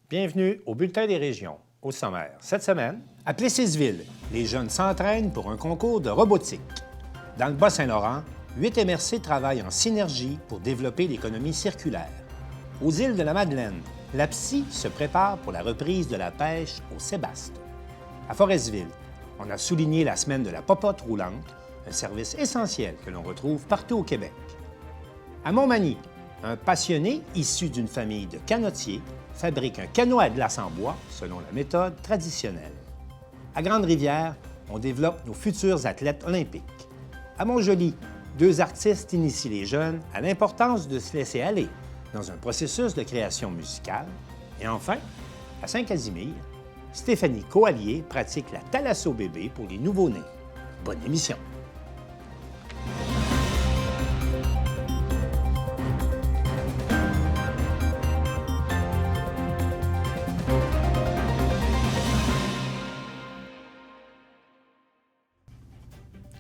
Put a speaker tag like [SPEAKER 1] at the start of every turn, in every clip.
[SPEAKER 1] Bienvenue au Bulletin des régions. Au sommaire, cette semaine, à Plessisville, les jeunes s'entraînent pour un concours de robotique. Dans le Bas-Saint-Laurent, 8 MRC travaillent en synergie pour développer l'économie circulaire. Aux îles de la Madeleine, la PSI se prépare pour la reprise de la pêche au Sébaste. À Forestville, on a souligné la semaine de la popote roulante, un service essentiel que l'on retrouve partout au Québec. À Montmagny, un passionné issu d'une famille de canotiers fabrique un canot à glace en bois selon la méthode traditionnelle. À Grande-Rivière, on développe nos futurs athlètes olympiques. À Montjoly, 2 artistes initient les jeunes à l'importance de se laisser aller dans un processus de création musicale. Et enfin, à Saint-Casimir, Stéphanie Coallier pratique la thalasso-bébé pour les nouveau-nés. Bonne émission!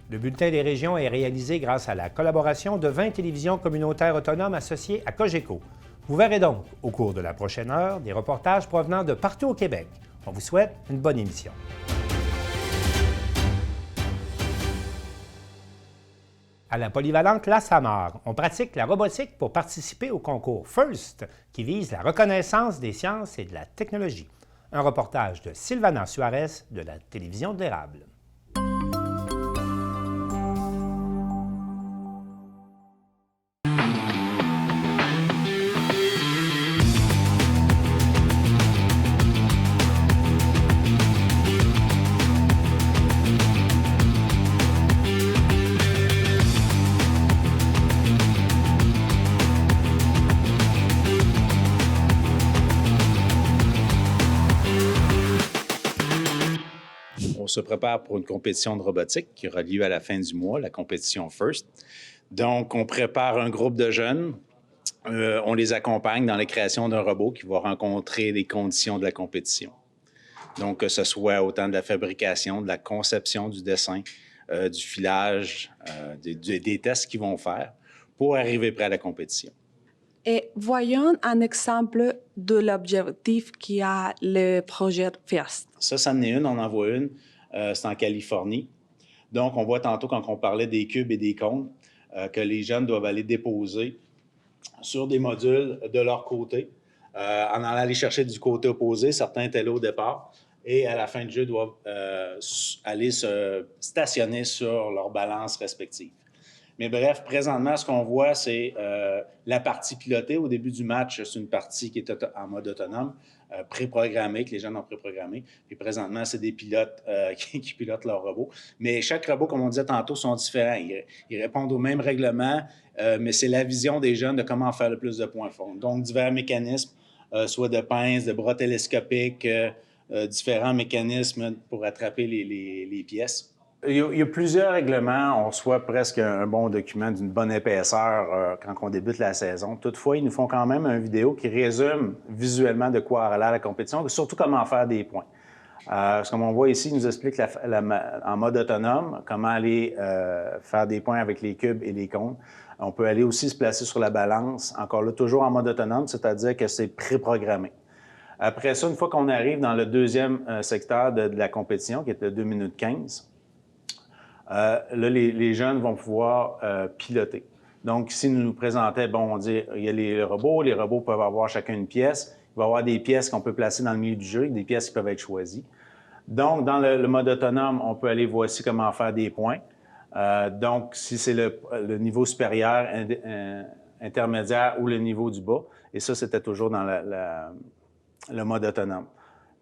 [SPEAKER 1] Le Bulletin des régions est réalisé grâce à la collaboration de 20 télévisions communautaires autonomes associées à Cogeco. Vous verrez donc, au cours de la prochaine heure, des reportages provenant de partout au Québec. On vous souhaite une bonne émission. À la polyvalente La Samar, on pratique la robotique pour participer au concours FIRST, qui vise la reconnaissance des sciences et de la technologie. Un reportage de Sylvana Suarez de la Télévision de l'Érable.
[SPEAKER 2] On se prépare pour une compétition de robotique qui aura lieu à la fin du mois, la compétition FIRST. Donc, on prépare un groupe de jeunes. On les accompagne dans la création d'un robot qui va rencontrer les conditions de la compétition. Donc, que ce soit autant de la fabrication, de la conception du dessin, du filage, des tests qu'ils vont faire pour arriver prêt à la compétition.
[SPEAKER 3] Et voyons un exemple de l'objectif qui a le projet FIRST.
[SPEAKER 2] Ça en est une, on en voit une. C'est en Californie. Donc, on voit tantôt quand on parlait des cubes et des cônes que les jeunes doivent aller déposer sur des modules de leur côté. En allant aller chercher du côté opposé, certains étaient là au départ, et à la fin du jeu doivent aller se stationner sur leur balance respective. Mais bref, présentement, ce qu'on voit, c'est la partie pilotée. Au début du match, c'est une partie qui est en mode autonome, préprogrammée, que les jeunes ont préprogrammée. Puis présentement, c'est des pilotes qui pilotent leur robot. Mais chaque robot, comme on disait tantôt, sont différents. Ils répondent aux mêmes règlements, mais c'est la vision des jeunes de comment faire le plus de points forts. Donc, divers mécanismes, soit de pinces, de bras télescopiques, différents mécanismes pour attraper les pièces. Il y a plusieurs règlements. On reçoit presque un bon document d'une bonne épaisseur quand on débute la saison. Toutefois, ils nous font quand même une vidéo qui résume visuellement de quoi a l'air la compétition, et surtout comment faire des points. Comme on voit ici, ils nous expliquent en mode autonome comment aller faire des points avec les cubes et les cônes. On peut aller aussi se placer sur la balance, encore là, toujours en mode autonome, c'est-à-dire que c'est préprogrammé. Après ça, une fois qu'on arrive dans le deuxième secteur de la compétition, qui est de 2 minutes 15, là, les jeunes vont pouvoir piloter. Donc, ici, nous présentaient, on dit, il y a les robots peuvent avoir chacun une pièce. Il va y avoir des pièces qu'on peut placer dans le milieu du jeu, des pièces qui peuvent être choisies. Donc, dans le mode autonome, on peut aller voici comment faire des points. Donc, si c'est le niveau supérieur, intermédiaire ou le niveau du bas. Et ça, c'était toujours dans le mode autonome.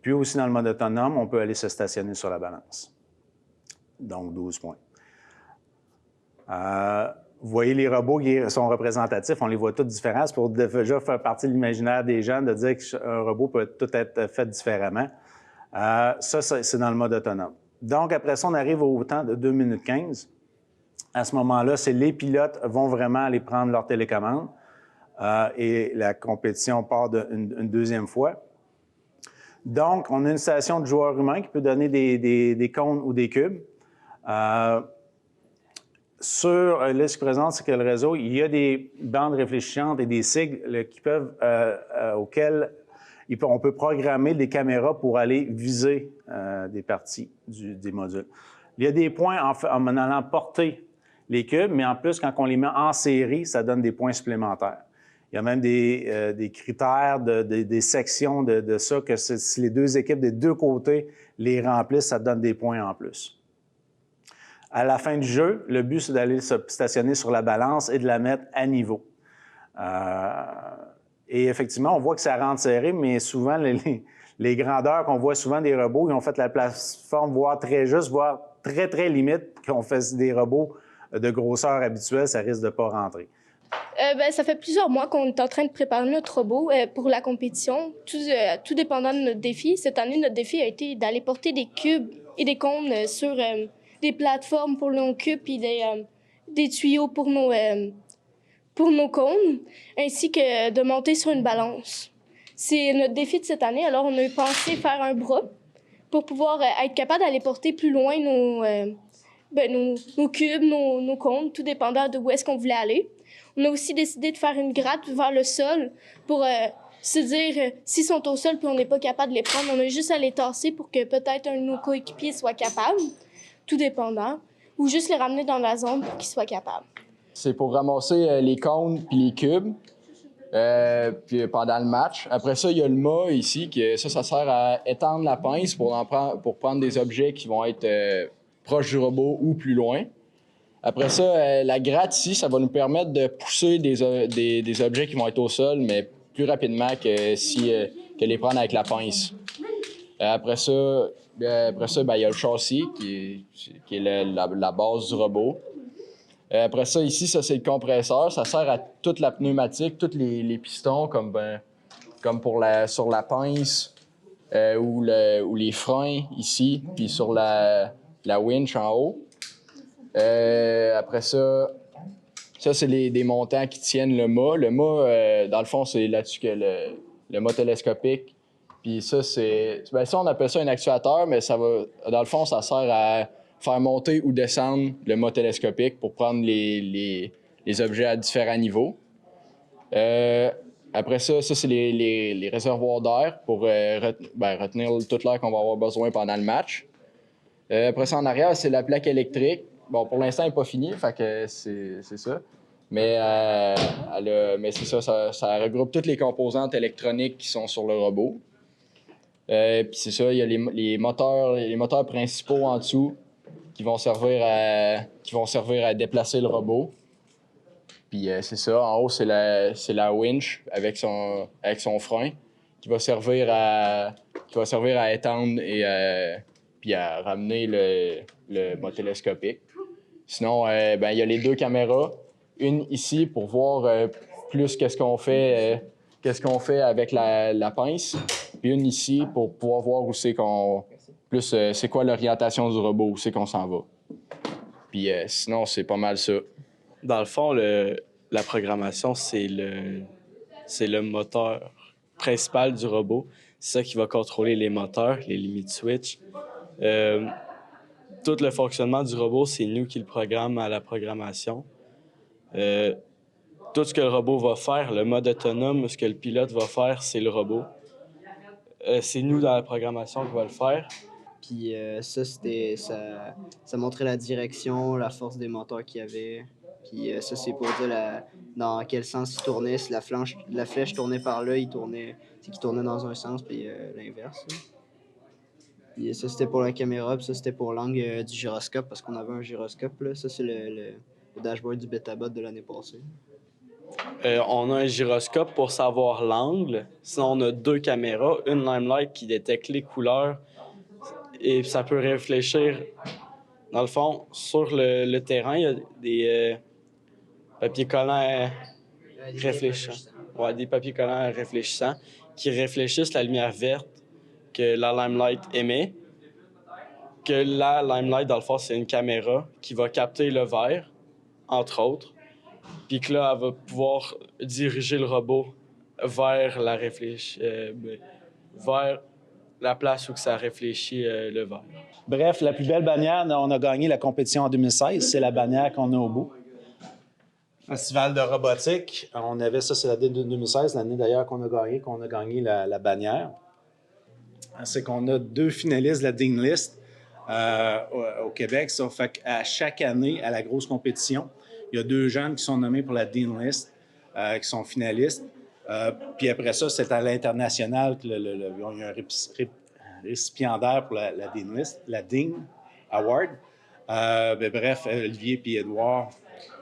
[SPEAKER 2] Puis aussi, dans le mode autonome, on peut aller se stationner sur la balance. Donc, 12 points. Vous voyez, les robots qui sont représentatifs, on les voit tous différents. C'est pour déjà faire partie de l'imaginaire des jeunes de dire qu'un robot peut tout être fait différemment. Ça, c'est dans le mode autonome. Donc, après ça, on arrive au temps de 2 minutes 15. À ce moment-là, c'est les pilotes vont vraiment aller prendre leur télécommande et la compétition part une deuxième fois. Donc, on a une station de joueurs humains qui peut donner des cônes ou des cubes. Là, ce qui présente, c'est que le réseau, il y a des bandes réfléchissantes et des sigles qui peuvent, auxquels On peut programmer des caméras pour aller viser des parties des modules. Il y a des points en allant porter les cubes, mais en plus, quand on les met en série, ça donne des points supplémentaires. Il y a même des critères, des sections de ça, que si les deux équipes des deux côtés les remplissent, ça donne des points en plus. À la fin du jeu, le but, c'est d'aller se stationner sur la balance et de la mettre à niveau. Et effectivement, on voit que ça rentre serré, mais souvent, les grandeurs qu'on voit souvent des robots, ils ont fait la plateforme voire très juste, voire très, très limite, qu'on fait des robots de grosseur habituelle, ça risque de ne pas rentrer.
[SPEAKER 4] Ça fait plusieurs mois qu'on est en train de préparer notre robot pour la compétition, tout dépendant de notre défi. Cette année, notre défi a été d'aller porter des cubes et des cônes sur des plateformes pour nos cubes et des tuyaux pour nos cônes, ainsi que de monter sur une balance. C'est notre défi de cette année, alors on a pensé faire un bras pour pouvoir être capable d'aller porter plus loin nos cubes, nos cônes, tout dépendant de où est-ce qu'on voulait aller. On a aussi décidé de faire une gratte vers le sol pour se dire s'ils sont au sol puis on n'est pas capable de les prendre, on a juste à les tasser pour que peut-être un de nos coéquipiers soit capable, tout dépendant, ou juste les ramener dans la zone pour qu'ils soient capables.
[SPEAKER 5] C'est pour ramasser les cônes puis les cubes puis pendant le match. Après ça, il y a le mât ici, ça sert à étendre la pince pour prendre des objets qui vont être proches du robot ou plus loin. Après ça, la gratte ici, ça va nous permettre de pousser des objets qui vont être au sol, mais plus rapidement que les prendre avec la pince. Après ça, il y a le châssis qui est la base du robot. Après ça, ici, ça c'est le compresseur. Ça sert à toute la pneumatique, tous les pistons, comme sur la pince ou les freins ici, puis sur la winch en haut. Après ça, c'est des montants qui tiennent le mât. Le mât, dans le fond, c'est là-dessus que le mât télescopique. Puis ça, ça, on appelle ça un actuateur, mais dans le fond, ça sert à faire monter ou descendre le mât télescopique pour prendre les objets à différents niveaux. Après ça, c'est les réservoirs d'air pour retenir toute l'air qu'on va avoir besoin pendant le match. Après ça, en arrière, c'est la plaque électrique. Bon, pour l'instant, elle n'est pas finie, fait que c'est ça. Mais c'est ça regroupe toutes les composantes électroniques qui sont sur le robot. Puis c'est ça, il y a les moteurs principaux en dessous qui vont servir à déplacer le robot. Puis c'est ça, en haut, c'est la winch avec son frein qui va servir à étendre et puis à ramener le mât télescopique. Sinon, il y a les deux caméras. Une ici pour voir plus qu'est-ce qu'on fait avec la pince. Puis une ici pour pouvoir voir où c'est c'est quoi l'orientation du robot, où c'est qu'on s'en va. Puis sinon, c'est pas mal ça.
[SPEAKER 6] Dans le fond, la programmation, c'est le moteur principal du robot. C'est ça qui va contrôler les moteurs, les limit switch. Tout le fonctionnement du robot, c'est nous qui le programme à la programmation. Tout ce que le robot va faire, le mode autonome, ce que le pilote va faire, c'est le robot. C'est nous dans la programmation qui va le faire.
[SPEAKER 7] Puis ça montrait la direction, la force des moteurs qu'il y avait. Puis ça, c'est pour dire dans quel sens il tournait. Si la flèche tournait par là, c'est qu'il tournait dans un sens, puis l'inverse. Puis ça, c'était pour la caméra, puis ça, c'était pour l'angle du gyroscope, parce qu'on avait un gyroscope. Là. Ça, c'est le dashboard du Betabot de l'année passée.
[SPEAKER 6] On a un gyroscope pour savoir l'angle. Sinon, on a deux caméras, une Limelight qui détecte les couleurs et ça peut réfléchir. Dans le fond, sur le terrain, il y a des papiers collants réfléchissants. Ouais, des papiers collants réfléchissants qui réfléchissent la lumière verte que la Limelight émet. Que la Limelight, dans le fond, c'est une caméra qui va capter le vert, entre autres. Puis que là, elle va pouvoir diriger le robot vers vers la place où que ça réfléchit le vert.
[SPEAKER 2] Bref, la plus belle bannière, on a gagné la compétition en 2016. C'est la bannière qu'on a au bout. Festival de robotique. On avait ça, c'est l'année 2016, l'année d'ailleurs qu'on a gagné la bannière. C'est qu'on a 2 finalistes de la Dean List au Québec. Ça fait qu'à chaque année, à la grosse compétition, il y a 2 jeunes qui sont nommés pour la Dean List, qui sont finalistes. Puis après ça, c'est à l'international qu'il y a un récipiendaire pour la Dean List, la Dean Award. Bref, Olivier et Édouard.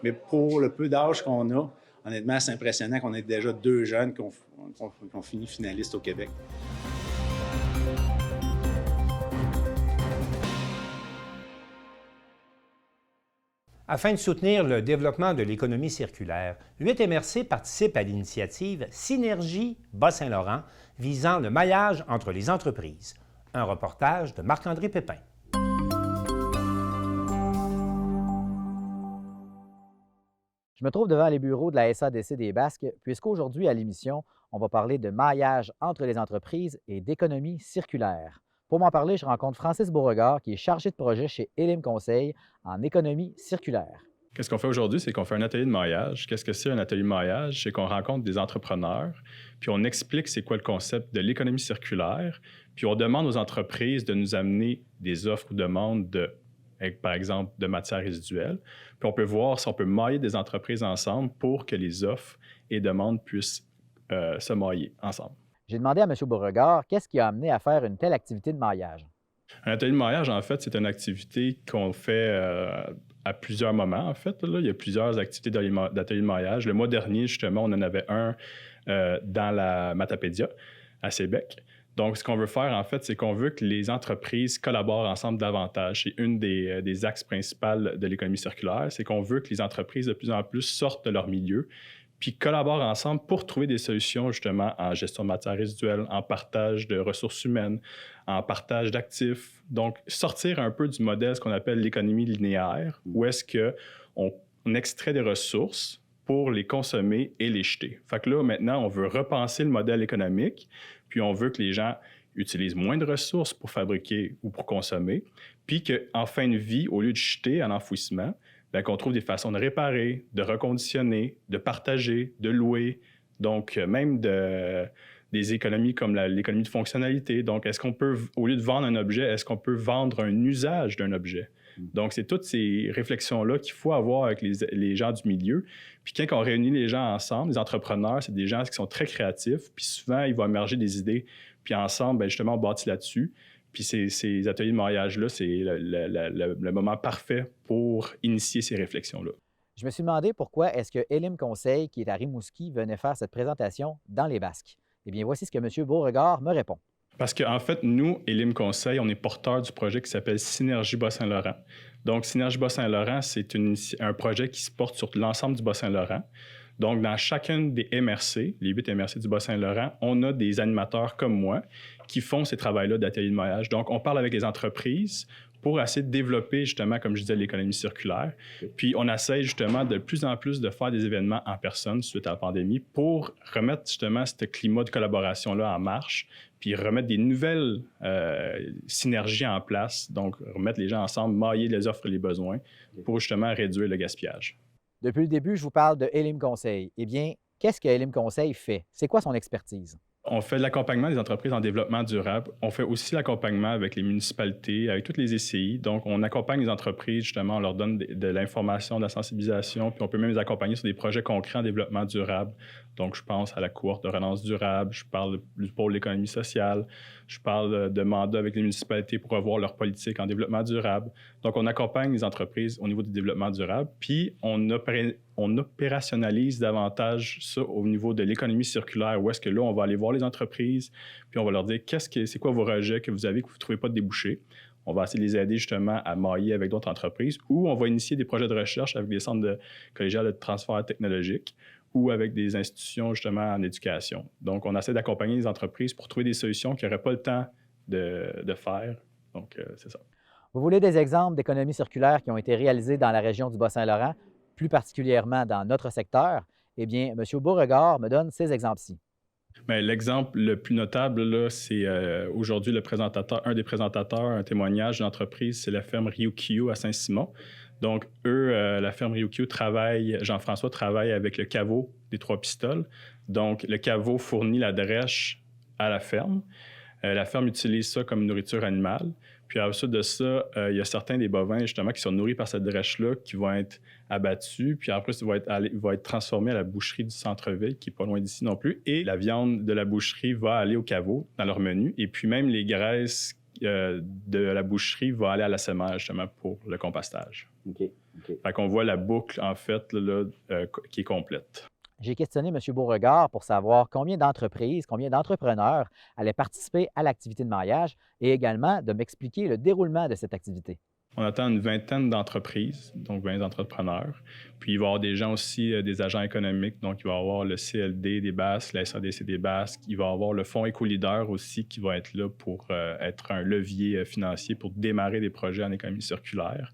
[SPEAKER 2] Mais pour le peu d'âge qu'on a, honnêtement, c'est impressionnant qu'on ait déjà 2 jeunes qui ont fini finalistes au Québec.
[SPEAKER 1] Afin de soutenir le développement de l'économie circulaire, 8 MRC participent à l'initiative Synergie Bas-Saint-Laurent visant le maillage entre les entreprises. Un reportage de Marc-André Pépin.
[SPEAKER 8] Je me trouve devant les bureaux de la SADC des Basques, puisqu'aujourd'hui, à l'émission, on va parler de maillage entre les entreprises et d'économie circulaire. Pour m'en parler, je rencontre Francis Beauregard, qui est chargé de projet chez Elim Conseil en économie circulaire.
[SPEAKER 9] Qu'est-ce qu'on fait aujourd'hui? C'est qu'on fait un atelier de maillage. Qu'est-ce que c'est un atelier de maillage? C'est qu'on rencontre des entrepreneurs, puis on explique c'est quoi le concept de l'économie circulaire, puis on demande aux entreprises de nous amener des offres ou demandes par exemple, de matières résiduelles. Puis on peut voir si on peut mailler des entreprises ensemble pour que les offres et demandes puissent se mailler ensemble.
[SPEAKER 8] J'ai demandé à M. Beauregard qu'est-ce qui a amené à faire une telle activité de maillage.
[SPEAKER 9] Un atelier de maillage, en fait, c'est une activité qu'on fait à plusieurs moments, en fait. Là. Il y a plusieurs activités d'atelier de maillage. Le mois dernier, justement, on en avait un dans la Matapédia, à Sébec. Donc, ce qu'on veut faire, en fait, c'est qu'on veut que les entreprises collaborent ensemble davantage. C'est une des axes principaux de l'économie circulaire, c'est qu'on veut que les entreprises de plus en plus sortent de leur milieu puis collaborent ensemble pour trouver des solutions, justement, en gestion de matières résiduelles, en partage de ressources humaines, en partage d'actifs. Donc, sortir un peu du modèle, ce qu'on appelle l'économie linéaire, où est-ce qu'on extrait des ressources pour les consommer et les jeter. Fait que là, maintenant, on veut repenser le modèle économique, puis on veut que les gens utilisent moins de ressources pour fabriquer ou pour consommer, puis qu'en fin de vie, au lieu de jeter en enfouissement, bien, qu'on trouve des façons de réparer, de reconditionner, de partager, de louer, donc même des économies comme l'économie de fonctionnalité. Donc, est-ce qu'on peut, au lieu de vendre un objet, est-ce qu'on peut vendre un usage d'un objet? Donc, c'est toutes ces réflexions-là qu'il faut avoir avec les gens du milieu. Puis quand on réunit les gens ensemble, les entrepreneurs, c'est des gens qui sont très créatifs, puis souvent, ils vont émerger des idées, puis ensemble, bien, justement, on bâtit là-dessus. Puis ces ateliers de mariage-là, c'est le moment parfait pour initier ces réflexions-là.
[SPEAKER 8] Je me suis demandé pourquoi est-ce que Elim Conseil, qui est à Rimouski, venait faire cette présentation dans les Basques. Eh bien, voici ce que M. Beauregard me répond.
[SPEAKER 9] Parce qu'en fait, nous, Elim Conseil, on est porteurs du projet qui s'appelle Synergie Bas-Saint-Laurent. Donc, Synergie Bas-Saint-Laurent, c'est un projet qui se porte sur l'ensemble du Bas-Saint-Laurent. Donc, dans chacune des MRC, les 8 MRC du Bas-Saint-Laurent, on a des animateurs comme moi qui font ces travaux-là d'ateliers de maillage. Donc, on parle avec les entreprises pour essayer de développer, justement, comme je disais, l'économie circulaire. Puis, on essaie, justement, de plus en plus de faire des événements en personne suite à la pandémie pour remettre, justement, ce climat de collaboration-là en marche, puis remettre des nouvelles synergies en place, donc remettre les gens ensemble, mailler les offres et les besoins pour, justement, réduire le gaspillage.
[SPEAKER 8] Depuis le début, je vous parle de Elim Conseil. Eh bien, qu'est-ce que Elim Conseil fait? C'est quoi son expertise?
[SPEAKER 9] On fait de l'accompagnement des entreprises en développement durable. On fait aussi l'accompagnement avec les municipalités, avec toutes les ECI. Donc, on accompagne les entreprises, justement, on leur donne de l'information, de la sensibilisation, puis on peut même les accompagner sur des projets concrets en développement durable. Donc, je pense à la cohorte de relance durable, je parle du pôle de l'économie sociale, je parle de mandats avec les municipalités pour revoir leur politique en développement durable. Donc, on accompagne les entreprises au niveau du développement durable, puis on opérationnalise davantage ça au niveau de l'économie circulaire, où est-ce que là, on va aller voir les entreprises, puis on va leur dire c'est quoi vos rejets que vous avez que vous ne trouvez pas de débouchés. On va essayer de les aider justement à mailler avec d'autres entreprises, ou on va initier des projets de recherche avec des centres collégiales de transfert technologique ou avec des institutions justement en éducation. Donc, on essaie d'accompagner les entreprises pour trouver des solutions qu'ils n'auraient pas le temps de faire. Donc, c'est ça.
[SPEAKER 8] Vous voulez des exemples d'économies circulaires qui ont été réalisées dans la région du Bas-Saint-Laurent, plus particulièrement dans notre secteur? Eh bien, M. Beauregard me donne ces exemples-ci.
[SPEAKER 9] Bien, l'exemple le plus notable, là, c'est aujourd'hui un des présentateurs, un témoignage d'une entreprise, c'est la ferme Ryukyu à Saint-Simon. Donc, eux, la ferme Ryukyu Jean-François travaille avec le caveau des Trois-Pistoles. Donc, le caveau fournit la drèche à la ferme. La ferme utilise ça comme nourriture animale. Puis ensuite de ça, il y a certains des bovins, justement, qui sont nourris par cette drèche-là, qui vont être abattus. Puis après, ils vont être transformés à la boucherie du centre-ville, qui n'est pas loin d'ici non plus. Et la viande de la boucherie va aller au caveau, dans leur menu. Et puis même les graisses de la boucherie vont aller à la SEMER, justement, pour le compostage.
[SPEAKER 8] OK.
[SPEAKER 9] Fait qu'on voit la boucle, en fait, là, qui est complète.
[SPEAKER 8] J'ai questionné M. Beauregard pour savoir combien d'entreprises, combien d'entrepreneurs allaient participer à l'activité de maillage et également de m'expliquer le déroulement de cette activité.
[SPEAKER 9] On attend une vingtaine d'entreprises, donc 20 entrepreneurs. Puis il va y avoir des gens aussi, des agents économiques. Donc, il va y avoir le CLD des Basques, la SADC des Basques. Il va y avoir le Fonds Éco-Leader aussi qui va être là pour être un levier financier pour démarrer des projets en économie circulaire.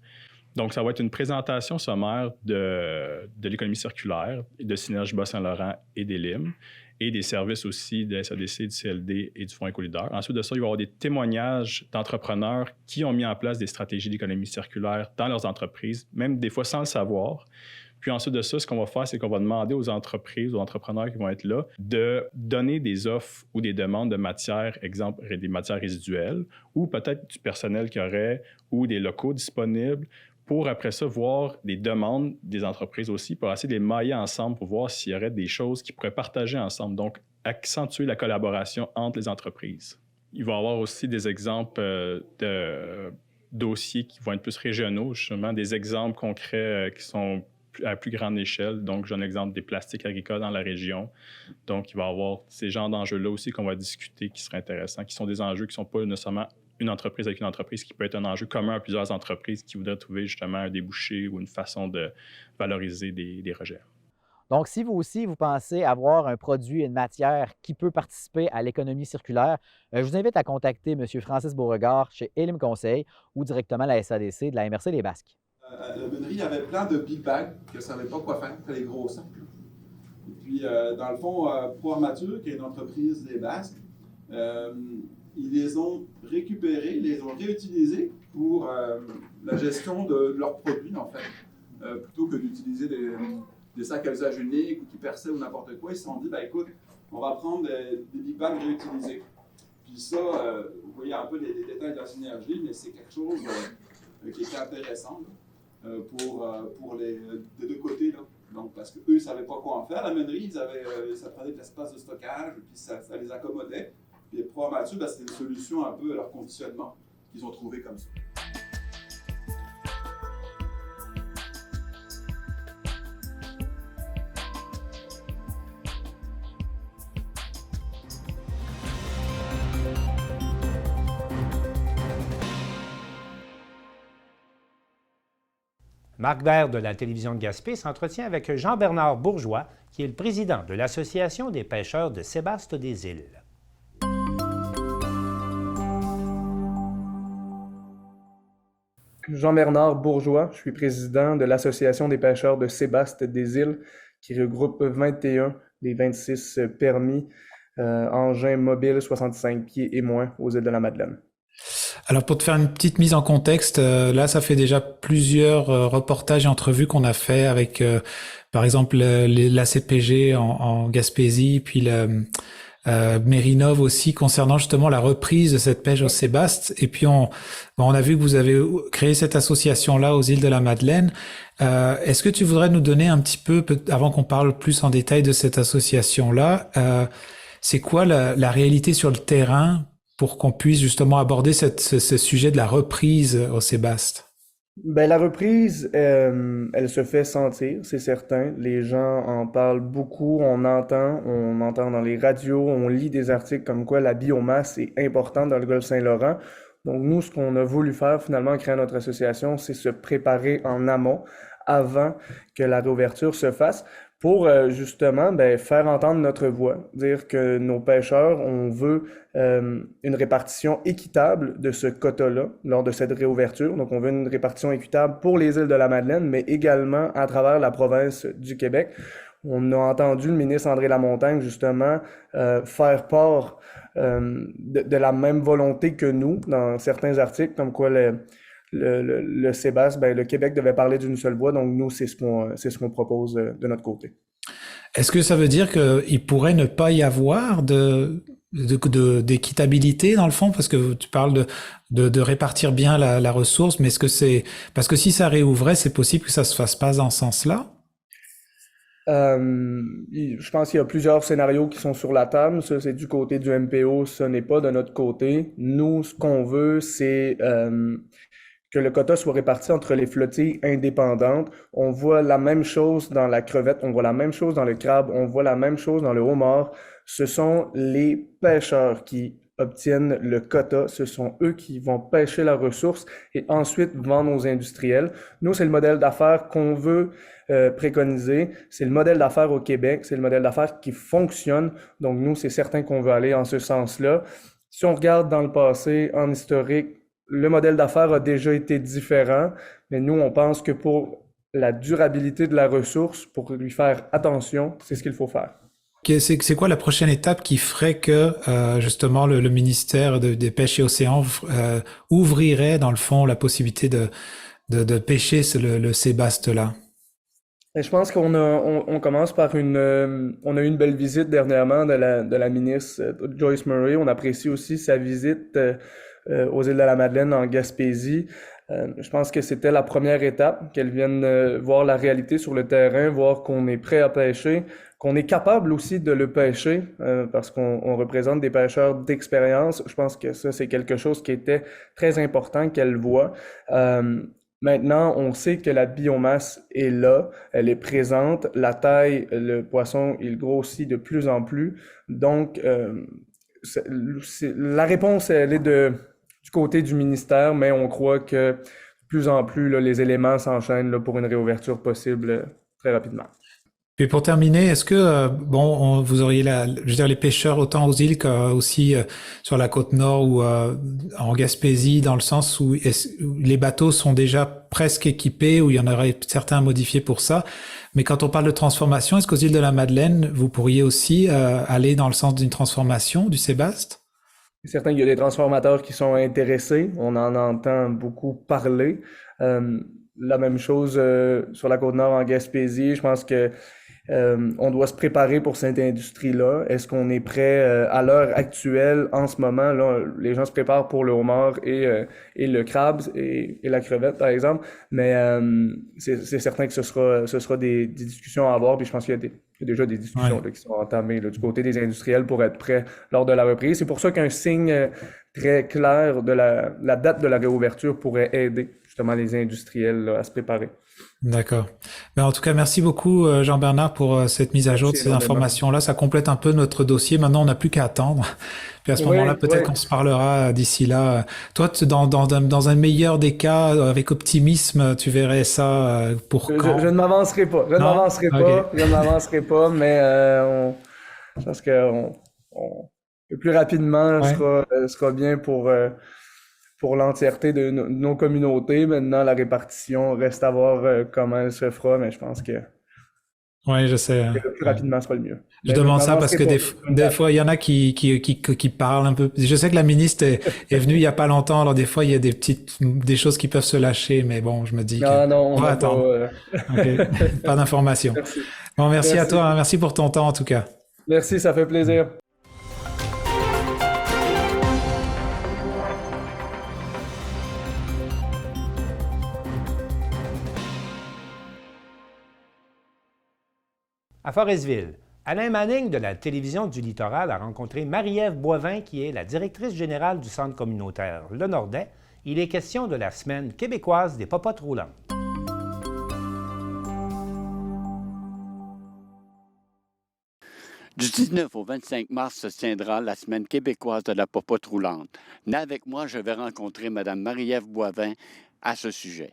[SPEAKER 9] Donc, ça va être une présentation sommaire de l'économie circulaire, de Synergie Bas-Saint-Laurent et des LIM, et des services aussi de la SADC, du CLD et du Fonds Éco-Leader. Ensuite de ça, il va y avoir des témoignages d'entrepreneurs qui ont mis en place des stratégies d'économie circulaire dans leurs entreprises, même des fois sans le savoir. Puis ensuite de ça, ce qu'on va faire, c'est qu'on va demander aux entreprises, aux entrepreneurs qui vont être là, de donner des offres ou des demandes de matières, exemple des matières résiduelles, ou peut-être du personnel qu'il y aurait, ou des locaux disponibles, pour après ça voir des demandes des entreprises aussi, pour essayer de les mailler ensemble, pour voir s'il y aurait des choses qu'ils pourraient partager ensemble. Donc, accentuer la collaboration entre les entreprises. Il va y avoir aussi des exemples de dossiers qui vont être plus régionaux, justement, des exemples concrets qui sont à plus grande échelle. Donc, j'ai un exemple des plastiques agricoles dans la région. Donc, il va y avoir ces genres d'enjeux-là aussi qu'on va discuter qui seraient intéressants, qui sont des enjeux qui ne sont pas nécessairement une entreprise avec une entreprise, qui peut être un enjeu commun à plusieurs entreprises qui voudraient trouver justement un débouché ou une façon de valoriser des rejets.
[SPEAKER 8] Donc, si vous aussi, vous pensez avoir un produit, une matière qui peut participer à l'économie circulaire, je vous invite à contacter M. Francis Beauregard chez Elim Conseil ou directement la SADC de la MRC des Basques.
[SPEAKER 10] À la meunerie, il y avait plein de big bags qui ne savaient pas quoi faire, il fallait les grosses. Et puis, dans le fond, Pro Armature, qui est une entreprise des Basques, ils les ont récupérés, ils les ont réutilisés pour la gestion de leurs produits, en fait. Plutôt que d'utiliser des sacs à usage unique ou qui perçaient ou n'importe quoi, ils se sont dit, ben, écoute, on va prendre des big bags réutilisés. Puis ça, vous voyez un peu les détails de la synergie, mais c'est quelque chose qui était intéressant là, pour les deux côtés. Là. Donc, parce qu'eux, ils ne savaient pas quoi en faire. La meunerie, ça prenait de l'espace de stockage, puis ça les accommodait. Puis Pro Armature, ben, c'est une solution un peu à leur conditionnement qu'ils ont trouvé comme ça.
[SPEAKER 1] Marc Vert de la télévision de Gaspé s'entretient avec Jean-Bernard Bourgeois, qui est le président de l'Association des pêcheurs de Sébaste-des-Îles.
[SPEAKER 11] Jean-Bernard Bourgeois, je suis président de l'Association des pêcheurs de Sébaste-des-Îles, qui regroupe 21 des 26 permis engins mobiles 65 pieds et moins aux îles de la Madeleine.
[SPEAKER 12] Alors pour te faire une petite mise en contexte, là ça fait déjà plusieurs reportages et entrevues qu'on a fait avec par exemple la CPG en Gaspésie, puis Mérinov aussi concernant justement la reprise de cette pêche au sébaste. Et puis on a vu que vous avez créé cette association-là aux îles de la Madeleine. Est-ce que tu voudrais nous donner un petit peu, avant qu'on parle plus en détail de cette association-là, c'est quoi la réalité sur le terrain pour qu'on puisse justement aborder ce sujet de la reprise au sébaste?
[SPEAKER 11] Ben, la reprise, elle se fait sentir, c'est certain. Les gens en parlent beaucoup, on entend dans les radios, on lit des articles comme quoi la biomasse est importante dans le golfe Saint-Laurent. Donc nous, ce qu'on a voulu faire finalement en créant notre association, c'est se préparer en amont, avant que la réouverture se fasse, pour justement faire entendre notre voix, dire que nos pêcheurs, on veut une répartition équitable de ce quota-là lors de cette réouverture. Donc, on veut une répartition équitable pour les îles de la Madeleine, mais également à travers la province du Québec. On a entendu le ministre André Lamontagne, justement, faire part de la même volonté que nous dans certains articles, comme quoi le CEBAS, ben, le Québec devait parler d'une seule voix. Donc, nous, c'est ce qu'on propose de notre côté.
[SPEAKER 12] Est-ce que ça veut dire qu'il pourrait ne pas y avoir d'équitabilité dans le fond, parce que tu parles de répartir bien la ressource, mais est-ce que parce que si ça réouvrait, c'est possible que ça se fasse pas dans ce sens-là?
[SPEAKER 11] Je pense qu'il y a plusieurs scénarios qui sont sur la table. Ça, c'est du côté du MPO, ce n'est pas de notre côté. Nous, ce qu'on veut, c'est que le quota soit réparti entre les flottilles indépendantes. On voit la même chose dans la crevette, on voit la même chose dans le crabe, on voit la même chose dans le homard. Ce sont les pêcheurs qui obtiennent le quota, ce sont eux qui vont pêcher la ressource et ensuite vendre aux industriels. Nous, c'est le modèle d'affaires qu'on veut préconiser. C'est le modèle d'affaires au Québec, c'est le modèle d'affaires qui fonctionne. Donc nous, c'est certain qu'on veut aller en ce sens-là. Si on regarde dans le passé, en historique, le modèle d'affaires a déjà été différent, mais nous, on pense que pour la durabilité de la ressource, pour lui faire attention, c'est ce qu'il faut faire.
[SPEAKER 12] C'est quoi la prochaine étape qui ferait que justement le ministère des Pêches et Océans ouvrirait dans le fond la possibilité de pêcher le sébaste-là?
[SPEAKER 11] Et je pense on commence par on a eu une belle visite dernièrement de la ministre Joyce Murray. On apprécie aussi sa visite aux îles de la Madeleine en Gaspésie. Je pense que c'était la première étape, qu'elle vienne voir la réalité sur le terrain, voir qu'on est prêt à pêcher, qu'on est capable aussi de le pêcher, parce qu'on représente des pêcheurs d'expérience. Je pense que ça, c'est quelque chose qui était très important qu'elle voit. Maintenant, on sait que la biomasse est là, elle est présente, la taille, le poisson, il grossit de plus en plus. Donc, la réponse, elle est du côté du ministère, mais on croit que de plus en plus, là, les éléments s'enchaînent là, pour une réouverture possible très rapidement.
[SPEAKER 12] Puis pour terminer, est-ce que vous auriez je veux dire les pêcheurs autant aux îles qu'aussi sur la côte nord ou en Gaspésie, dans le sens où les bateaux sont déjà presque équipés, où il y en aurait certains modifiés pour ça. Mais quand on parle de transformation, est-ce qu'aux îles de la Madeleine, vous pourriez aussi aller dans le sens d'une transformation du sébaste?
[SPEAKER 11] C'est certain qu'il y a des transformateurs qui sont intéressés. On en entend beaucoup parler. La même chose sur la Côte-Nord en Gaspésie. Je pense que on doit se préparer pour cette industrie-là. Est-ce qu'on est prêt à l'heure actuelle, en ce moment? Là, les gens se préparent pour le homard et le crabe et la crevette, par exemple. Mais c'est certain que ce sera des discussions à avoir. Puis je pense qu'il y a déjà des discussions là, qui sont entamées là, du côté des industriels pour être prêts lors de la reprise. C'est pour ça qu'un signe très clair de la date de la réouverture pourrait aider justement les industriels là, à se préparer.
[SPEAKER 12] D'accord. Ben, en tout cas, merci beaucoup Jean-Bernard pour cette mise à jour de ces informations-là. Ça complète un peu notre dossier. Maintenant, on n'a plus qu'à attendre. Puis à ce moment-là, peut-être qu'on se parlera d'ici là. Toi, dans un meilleur des cas, avec optimisme, tu verrais ça pour quand?
[SPEAKER 11] Je ne m'avancerai pas. Je ne m'avancerai pas, mais je pense que le plus rapidement sera bien pour l'entièreté de nos communautés. Maintenant, la répartition reste à voir comment elle se fera, mais je pense que
[SPEAKER 12] oui, je sais.
[SPEAKER 11] Le plus rapidement sera le mieux.
[SPEAKER 12] Je demande ça parce que des fois, il y en a qui parlent un peu. Je sais que la ministre est venue il y a pas longtemps, alors des fois, il y a des choses qui peuvent se lâcher, mais bon, je me dis on va attendre. Okay. Pas d'informations. Bon, merci à toi, hein. Merci pour ton temps en tout cas.
[SPEAKER 11] Merci, ça fait plaisir.
[SPEAKER 1] À Forestville, Alain Manning de la télévision du Littoral a rencontré Marie-Ève Boivin, qui est la directrice générale du centre communautaire Le Nordais. Il est question de la semaine québécoise des popotes roulantes.
[SPEAKER 13] Du 19 au 25 mars se tiendra la semaine québécoise de la popote roulante. Mais avec moi, je vais rencontrer Mme Marie-Ève Boivin à ce sujet.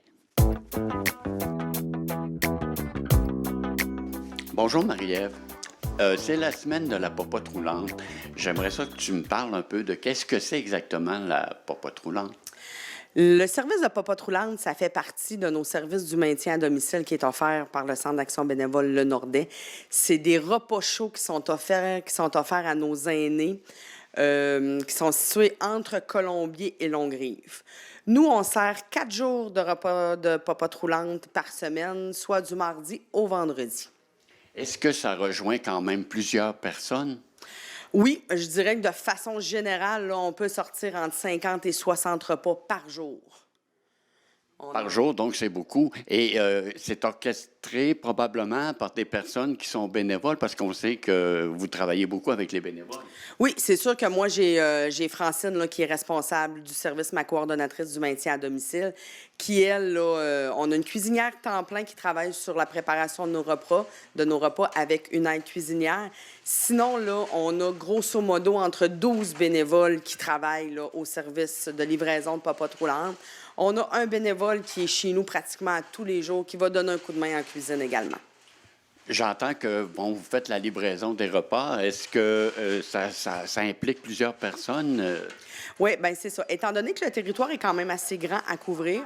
[SPEAKER 13] Bonjour Marie-Ève. C'est la semaine de la popote roulante. J'aimerais ça que tu me parles un peu de qu'est-ce que c'est exactement la popote roulante.
[SPEAKER 14] Le service de popote roulante, ça fait partie de nos services du maintien à domicile qui est offert par le Centre d'action bénévole Le Nordais. C'est des repas chauds qui sont offerts à nos aînés qui sont situés entre Colombier et Longrive. Nous, on sert 4 jours de repas de popote roulante par semaine, soit du mardi au vendredi.
[SPEAKER 13] Est-ce que ça rejoint quand même plusieurs personnes?
[SPEAKER 14] Oui, je dirais que de façon générale, là, on peut sortir entre 50 et 60 repas par jour.
[SPEAKER 13] Par jour, donc c'est beaucoup. Et c'est orchestré probablement par des personnes qui sont bénévoles, parce qu'on sait que vous travaillez beaucoup avec les bénévoles.
[SPEAKER 14] Oui, c'est sûr que moi, j'ai Francine là, qui est responsable du service, ma coordonnatrice du maintien à domicile, qui, elle, là, on a une cuisinière temps plein qui travaille sur la préparation de nos repas avec une aide cuisinière. Sinon, là, on a grosso modo entre 12 bénévoles qui travaillent là, au service de livraison de popote roulante. On a un bénévole qui est chez nous pratiquement à tous les jours, qui va donner un coup de main en cuisine également.
[SPEAKER 13] J'entends que, bon, vous faites la livraison des repas. Est-ce que ça implique plusieurs personnes?
[SPEAKER 14] Oui, bien, c'est ça. Étant donné que le territoire est quand même assez grand à couvrir,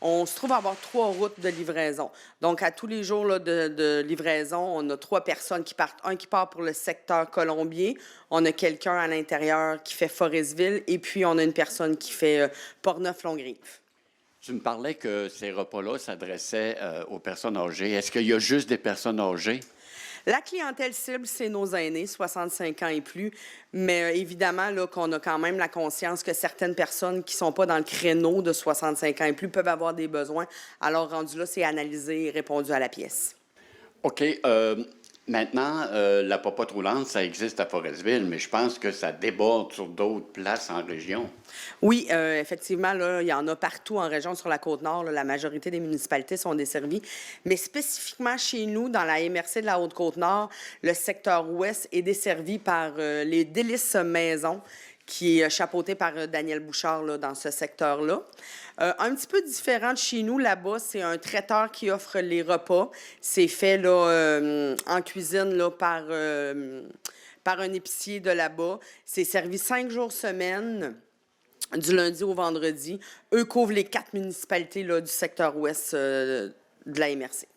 [SPEAKER 14] on se trouve à avoir 3 routes de livraison. Donc, à tous les jours là, de livraison, on a 3 personnes qui partent. Un qui part pour le secteur Colombier. On a quelqu'un à l'intérieur qui fait Forestville. Et puis, on a une personne qui fait Portneuf-Longrive.
[SPEAKER 13] Tu me parlais que ces repas-là s'adressaient aux personnes âgées. Est-ce qu'il y a juste des personnes âgées?
[SPEAKER 14] La clientèle cible, c'est nos aînés, 65 ans et plus. Mais évidemment, là, qu'on a quand même la conscience que certaines personnes qui ne sont pas dans le créneau de 65 ans et plus peuvent avoir des besoins. Alors, rendu là, c'est analysé et répondu à la pièce.
[SPEAKER 13] OK. Maintenant, la popote roulante, ça existe à Forestville, mais je pense que ça déborde sur d'autres places en région.
[SPEAKER 14] Oui, effectivement, là, il y en a partout en région sur la Côte-Nord. Là, la majorité des municipalités sont desservies. Mais spécifiquement chez nous, dans la MRC de la Haute-Côte-Nord, le secteur ouest est desservi par les Délices Maisons, qui est chapeauté par Daniel Bouchard là, dans ce secteur-là. Un petit peu différent de chez nous, là-bas, c'est un traiteur qui offre les repas. C'est fait là, en cuisine là, par un épicier de là-bas. C'est servi 5 jours semaine, du lundi au vendredi. Eux couvrent les 4 municipalités là, du secteur ouest de la MRC.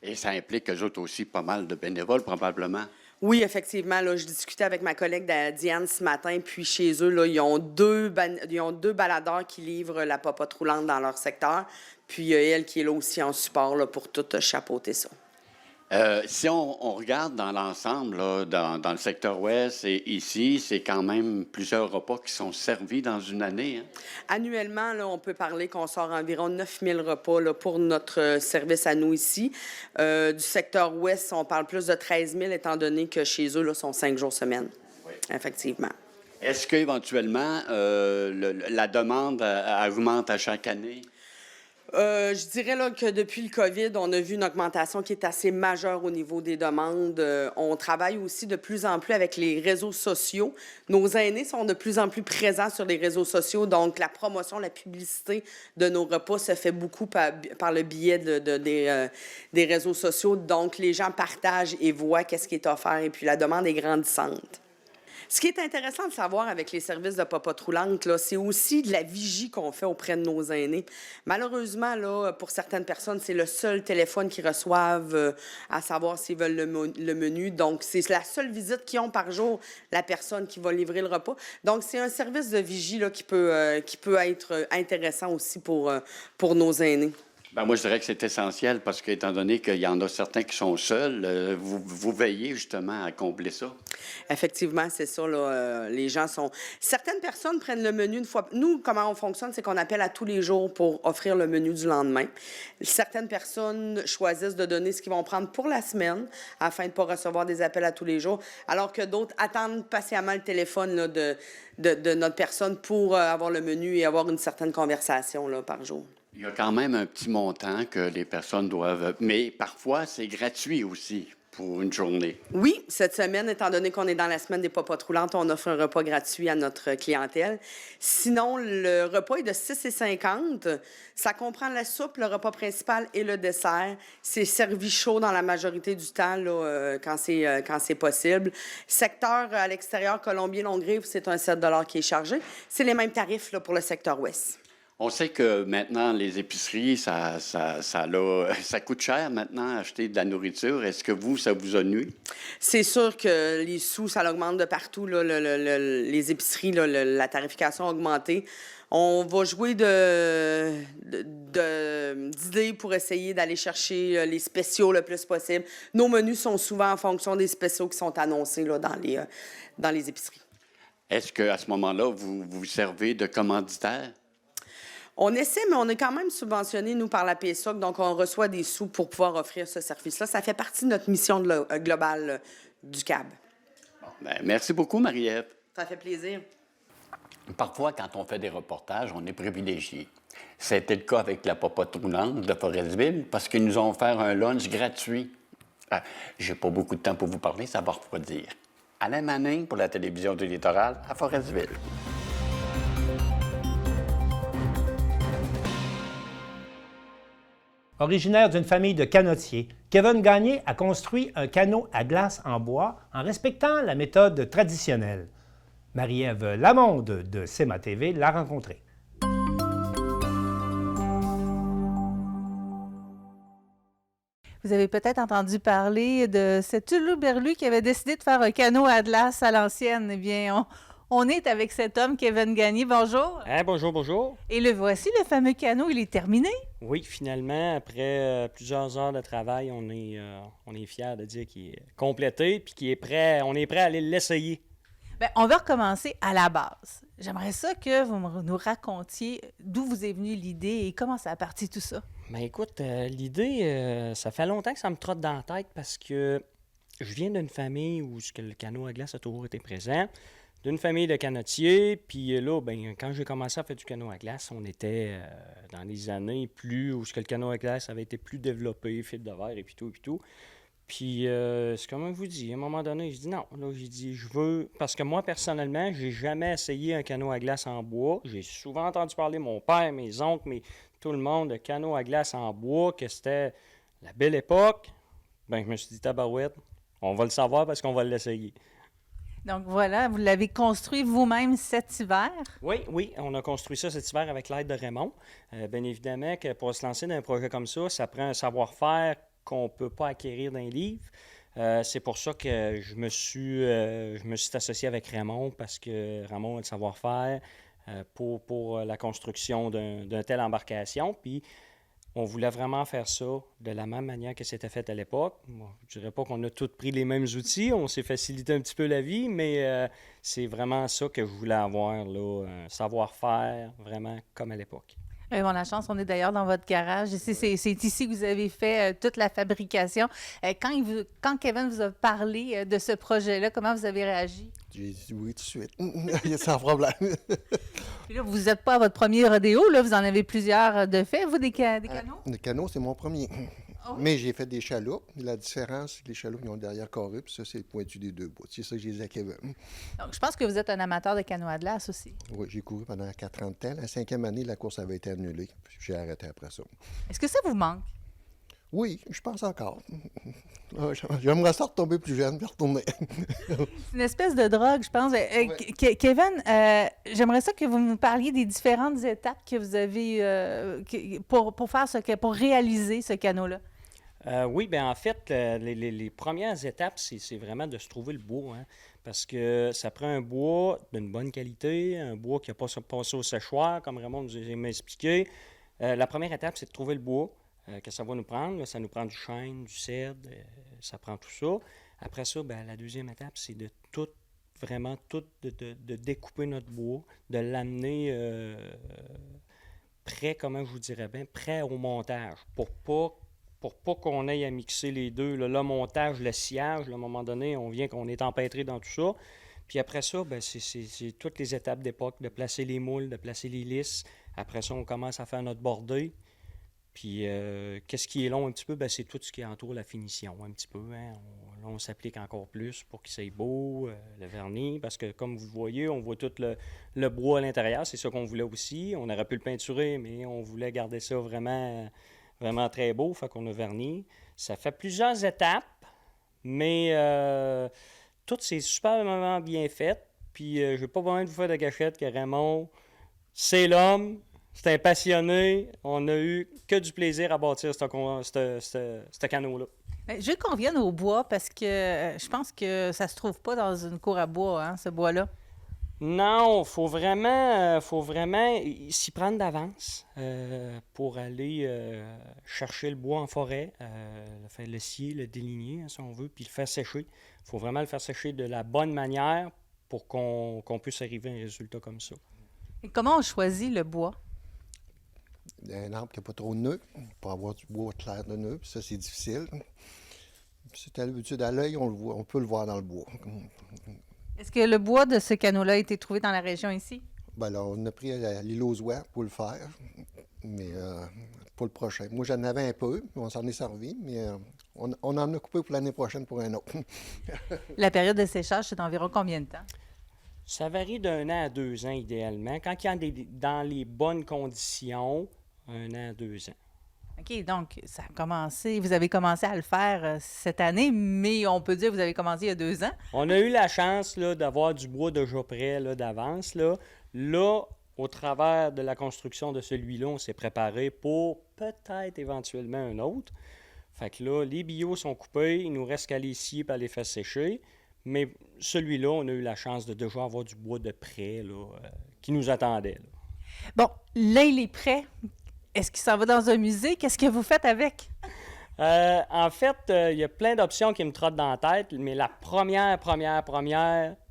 [SPEAKER 13] Et ça implique eux autres aussi pas mal de bénévoles, probablement.
[SPEAKER 14] Oui, effectivement. Là, je discutais avec ma collègue Diane ce matin, puis chez eux, là, ils ont deux baladeurs qui livrent la popote roulante dans leur secteur. Puis il y a elle qui est là aussi en support là, pour tout chapeauter ça.
[SPEAKER 13] Si on regarde dans l'ensemble, là, dans le secteur ouest et ici, c'est quand même plusieurs repas qui sont servis dans une année. Hein?
[SPEAKER 14] Annuellement, là, on peut parler qu'on sort environ 9000 repas là, pour notre service à nous ici. Du secteur ouest, on parle plus de 13 000, étant donné que chez eux, là, sont 5 jours semaine. Oui. Effectivement.
[SPEAKER 13] Est-ce qu'éventuellement, la demande augmente à chaque année?
[SPEAKER 14] Je dirais là, que depuis le COVID, on a vu une augmentation qui est assez majeure au niveau des demandes. On travaille aussi de plus en plus avec les réseaux sociaux. Nos aînés sont de plus en plus présents sur les réseaux sociaux, donc la promotion, la publicité de nos repas se fait beaucoup par le biais des réseaux sociaux. Donc, les gens partagent et voient qu'est-ce qui est offert et puis la demande est grandissante. Ce qui est intéressant de savoir avec les services de popote roulante, là, c'est aussi de la vigie qu'on fait auprès de nos aînés. Malheureusement, là, pour certaines personnes, c'est le seul téléphone qu'ils reçoivent à savoir s'ils veulent le menu. Donc, c'est la seule visite qu'ils ont par jour, la personne qui va livrer le repas. Donc, c'est un service de vigie là, qui peut être intéressant aussi pour nos aînés.
[SPEAKER 13] Ben moi, je dirais que c'est essentiel parce qu'étant donné qu'il y en a certains qui sont seuls, vous veillez justement à combler ça.
[SPEAKER 14] Effectivement, c'est ça. Là, les gens sont... Certaines personnes prennent le menu une fois... Nous, comment on fonctionne, c'est qu'on appelle à tous les jours pour offrir le menu du lendemain. Certaines personnes choisissent de donner ce qu'ils vont prendre pour la semaine afin de ne pas recevoir des appels à tous les jours, alors que d'autres attendent patiemment le téléphone là, de notre personne pour avoir le menu et avoir une certaine conversation là, par jour.
[SPEAKER 13] Il y a quand même un petit montant que les personnes doivent... Mais parfois, c'est gratuit aussi pour une journée.
[SPEAKER 14] Oui, cette semaine, étant donné qu'on est dans la semaine des popotes roulantes, on offre un repas gratuit à notre clientèle. Sinon, le repas est de 6,50 $. Ça comprend la soupe, le repas principal et le dessert. C'est servi chaud dans la majorité du temps, là, quand c'est possible. Secteur à l'extérieur, Colombier-Longrive, c'est un 7 $ qui est chargé. C'est les mêmes tarifs là, pour le secteur ouest.
[SPEAKER 13] On sait que maintenant, les épiceries, ça coûte cher maintenant, acheter de la nourriture. Est-ce que ça vous a nu?
[SPEAKER 14] C'est sûr que les sous, ça augmente de partout. Là, les épiceries, là, la tarification a augmenté. On va jouer d'idées pour essayer d'aller chercher les spéciaux le plus possible. Nos menus sont souvent en fonction des spéciaux qui sont annoncés là, dans les épiceries.
[SPEAKER 13] Est-ce qu'à ce moment-là, vous vous servez de commanditaire?
[SPEAKER 14] On essaie, mais on est quand même subventionné, nous, par la PSOC, donc on reçoit des sous pour pouvoir offrir ce service-là. Ça fait partie de notre mission globale du CAB.
[SPEAKER 13] Bon, bien, merci beaucoup, Marie-Ève.
[SPEAKER 14] Ça fait plaisir.
[SPEAKER 13] Parfois, quand on fait des reportages, on est privilégié. C'était le cas avec la popote roulante de Forestville parce qu'ils nous ont offert un lunch gratuit. J'ai pas beaucoup de temps pour vous parler, ça va refroidir. Alain Manning pour la télévision du littoral à Forestville.
[SPEAKER 1] Originaire d'une famille de canotiers, Kevin Gagné a construit un canot à glace en bois en respectant la méthode traditionnelle. Marie-Ève Lamonde de CEMA TV l'a rencontré.
[SPEAKER 15] Vous avez peut-être entendu parler de cet huluberlu qui avait décidé de faire un canot à glace à l'ancienne. Eh bien, on est avec cet homme, Kevin Gagné. Bonjour.
[SPEAKER 16] Bonjour, bonjour.
[SPEAKER 15] Et le voici, le fameux canot, il est terminé.
[SPEAKER 16] Oui, finalement, après plusieurs heures de travail, on est fiers de dire qu'il est complété puis qu'il est prêt. On est prêt à aller l'essayer.
[SPEAKER 15] Bien, on va recommencer à la base. J'aimerais ça que vous nous racontiez d'où vous est venue l'idée et comment ça a parti tout ça.
[SPEAKER 16] Bien, écoute, l'idée, ça fait longtemps que ça me trotte dans la tête parce que je viens d'une famille où le canot à glace a toujours été présent, d'une famille de canotiers. Puis là, ben, quand j'ai commencé à faire du canot à glace, on était dans les années où le canot à glace avait été plus développé, fil de verre et puis tout, et puis tout. Puis, c'est comme je vous dis, à un moment donné, j'ai dit non. Là, j'ai dit, je veux... Parce que moi, personnellement, j'ai jamais essayé un canot à glace en bois. J'ai souvent entendu parler, mon père, mes oncles, tout le monde, de canot à glace en bois, que c'était la belle époque. Bien, je me suis dit, tabarouette, on va le savoir parce qu'on va l'essayer.
[SPEAKER 15] Donc voilà, vous l'avez construit vous-même cet hiver?
[SPEAKER 16] Oui, on a construit ça cet hiver avec l'aide de Raymond. Bien évidemment que pour se lancer dans un projet comme ça prend un savoir-faire qu'on ne peut pas acquérir d'un livre. C'est pour ça que je me suis associé avec Raymond, parce que Raymond a le savoir-faire pour la construction d'une telle embarcation. Puis on voulait vraiment faire ça de la même manière que c'était fait à l'époque. Bon, je ne dirais pas qu'on a tous pris les mêmes outils, on s'est facilité un petit peu la vie, mais c'est vraiment ça que je voulais avoir, là, un savoir-faire vraiment comme à l'époque.
[SPEAKER 15] On a la chance, on est d'ailleurs dans votre garage. C'est ici que vous avez fait toute la fabrication. Quand Kevin vous a parlé de ce projet-là, comment vous avez réagi?
[SPEAKER 17] J'ai dit oui tout de suite. Sans problème.
[SPEAKER 15] Puis là, vous n'êtes pas à votre premier rodéo, là, vous en avez plusieurs de fait, vous, des canots?
[SPEAKER 17] Le canot, c'est mon premier. Oh. Mais j'ai fait des chaloupes. La différence, c'est que les chaloupes, ils ont derrière carré, puis ça, c'est le pointu des deux bouts. C'est ça que j'ai dit à Kevin.
[SPEAKER 15] Donc, je pense que vous êtes un amateur de canot à glace aussi.
[SPEAKER 17] Oui, j'ai couru pendant 4 ans de temps. La 5e année, la course avait été annulée. Puis j'ai arrêté après ça.
[SPEAKER 15] Est-ce que ça vous manque?
[SPEAKER 17] Oui, je pense encore. J'aimerais ça retomber plus jeune puis retourner.
[SPEAKER 15] C'est une espèce de drogue, je pense. Kevin, j'aimerais ça que vous nous parliez des différentes étapes que vous avez pour réaliser ce canot-là.
[SPEAKER 16] Oui, bien en fait, les premières étapes, c'est vraiment de se trouver le bois, hein, parce que ça prend un bois d'une bonne qualité, un bois qui n'a pas passé au séchoir, comme Raymond nous a expliqué. La première étape, c'est de trouver le bois. Que ça va nous prendre. Là, ça nous prend du chêne, du cèdre, ça prend tout ça. Après ça, bien, la deuxième étape, c'est de découper notre bois, de l'amener prêt, comment je vous dirais bien, prêt au montage, pour pas qu'on aille à mixer les deux. Là, le montage, le sciage, là, à un moment donné, on est empêtré dans tout ça. Puis après ça, bien, c'est toutes les étapes d'époque, de placer les moules, de placer les lisses. Après ça, on commence à faire notre bordée. Puis, qu'est-ce qui est long un petit peu? Bien, c'est tout ce qui entoure la finition, un petit peu. Hein? On s'applique encore plus pour qu'il soit beau, le vernis, parce que, comme vous le voyez, on voit tout le bois à l'intérieur. C'est ça qu'on voulait aussi. On aurait pu le peinturer, mais on voulait garder ça vraiment, vraiment très beau, fait qu'on a verni. Ça fait plusieurs étapes, mais tout c'est superbement bien fait. Puis, j'ai pas besoin de vous faire de gâchette que Raymond, c'est l'homme. C'est un passionné. On a eu que du plaisir à bâtir ce canot-là.
[SPEAKER 15] Je veux qu'on revienne au bois parce que je pense que ça se trouve pas dans une cour à bois, hein, ce bois-là.
[SPEAKER 16] Non, faut vraiment s'y prendre d'avance pour aller chercher le bois en forêt, le scier, le déligner, hein, si on veut, puis le faire sécher. Il faut vraiment le faire sécher de la bonne manière pour qu'on puisse arriver à un résultat comme ça.
[SPEAKER 15] Et comment on choisit le bois?
[SPEAKER 17] Un arbre qui n'a pas trop de nœuds, pour avoir du bois clair de nœuds, puis ça, c'est difficile. C'est à l'habitude, à l'œil, on peut le voir dans le bois.
[SPEAKER 15] Est-ce que le bois de ce canot-là a été trouvé dans la région ici?
[SPEAKER 17] Ben alors, on a pris à l'île aux Oies pour le faire, mais pour le prochain. Moi, j'en avais un peu, on s'en est servi, mais on en a coupé pour l'année prochaine pour un autre.
[SPEAKER 15] La période de séchage, c'est d'environ combien de temps?
[SPEAKER 16] Ça varie d'1 an à 2 ans, idéalement. Quand il y a dans les bonnes conditions, 1 an à 2 ans.
[SPEAKER 15] OK, donc ça a commencé, vous avez commencé à le faire cette année, mais on peut dire que vous avez commencé il y a 2 ans.
[SPEAKER 16] On a eu la chance là, d'avoir du bois déjà prêt là, d'avance. Là, au travers de la construction de celui-là, on s'est préparé pour peut-être éventuellement un autre. Fait que là, les billots sont coupés, il nous reste qu'à les scier et à les faire sécher. Mais celui-là, on a eu la chance de déjà avoir du bois de prêt là, qui nous attendait. Là.
[SPEAKER 15] Bon, là, il est prêt. Est-ce qu'il s'en va dans un musée? Qu'est-ce que vous faites avec?
[SPEAKER 16] En fait, il y a plein d'options qui me trottent dans la tête, mais la première,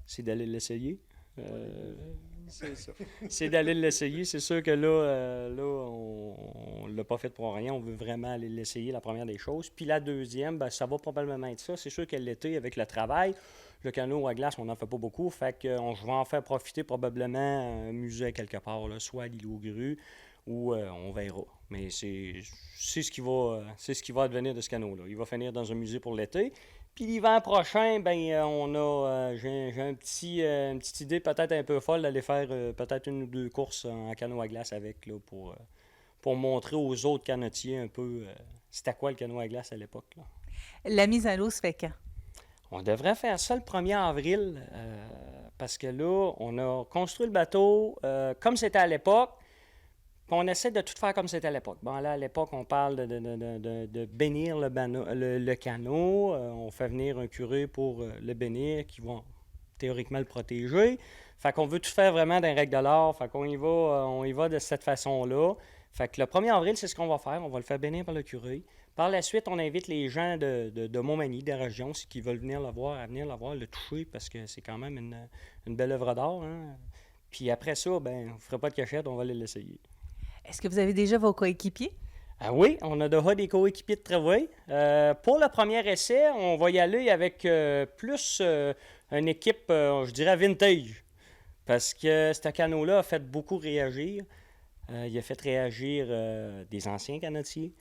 [SPEAKER 16] c'est d'aller l'essayer. C'est ça. C'est d'aller l'essayer. C'est sûr que là on ne l'a pas fait pour rien. On veut vraiment aller l'essayer, la première des choses. Puis la deuxième, ben, ça va probablement être ça. C'est sûr que l'été, avec le travail, le canot à glace, on n'en fait pas beaucoup. Fait que je vais en faire profiter probablement un musée quelque part, là, soit à l'île aux Grues, ou on verra. Mais c'est ce qui va advenir de ce canot-là. Il va finir dans un musée pour l'été. Puis l'hiver prochain, ben j'ai une petite idée peut-être un peu folle d'aller faire peut-être 1 ou 2 courses en canot à glace avec, là, pour montrer aux autres canotiers un peu c'était quoi le canot à glace à l'époque. Là.
[SPEAKER 15] La mise à l'eau se fait quand?
[SPEAKER 16] On devrait faire ça le 1er avril parce que là, on a construit le bateau comme c'était à l'époque. Puis on essaie de tout faire comme c'était à l'époque. Bon, là, à l'époque, on parle de bénir le canot. On fait venir un curé pour le bénir qui va théoriquement le protéger. Fait qu'on veut tout faire vraiment d'un règle de l'art. Fait qu'on y va de cette façon-là. Fait que le 1er avril, c'est ce qu'on va faire. On va le faire bénir par le curé. Par la suite, on invite les gens de Montmagny, des régions, qui veulent venir le voir, à venir le voir, le toucher, parce que c'est quand même une belle œuvre d'art. Hein? Puis après ça, ben, on ne fera pas de cachette, on va aller l'essayer.
[SPEAKER 15] Est-ce que vous avez déjà vos coéquipiers?
[SPEAKER 16] Ah oui, on a déjà des coéquipiers de travail. Pour le premier essai, on va y aller avec plus une équipe, je dirais, vintage. Parce que ce canot-là a fait beaucoup réagir. Il a fait réagir des anciens canotiers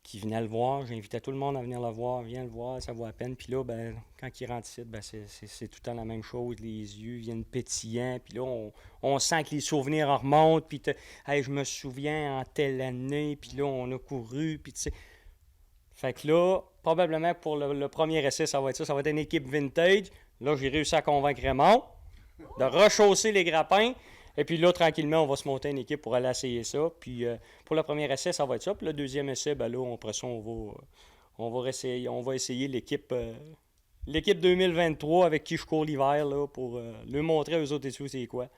[SPEAKER 16] qui venaient le voir. J'invitais tout le monde à venir le voir. Viens le voir, ça vaut à peine. Puis là, ben, quand il rentre ici, ben, c'est tout le temps la même chose. Les yeux viennent pétillants. Puis là, on sent que les souvenirs en remontent. Puis hey, je me souviens en telle année. Puis là, on a couru. Puis tu sais. Fait que là, probablement pour le premier essai, ça va être ça. Ça va être une équipe vintage. Là, j'ai réussi à convaincre Raymond de rechausser les grappins. Et puis là, tranquillement, on va se monter une équipe pour aller essayer ça. Puis pour le premier essai, ça va être ça. Puis le deuxième essai, ben là, après ça, on va essayer l'équipe 2023 avec qui je cours l'hiver là, pour leur montrer aux autres issus c'est quoi.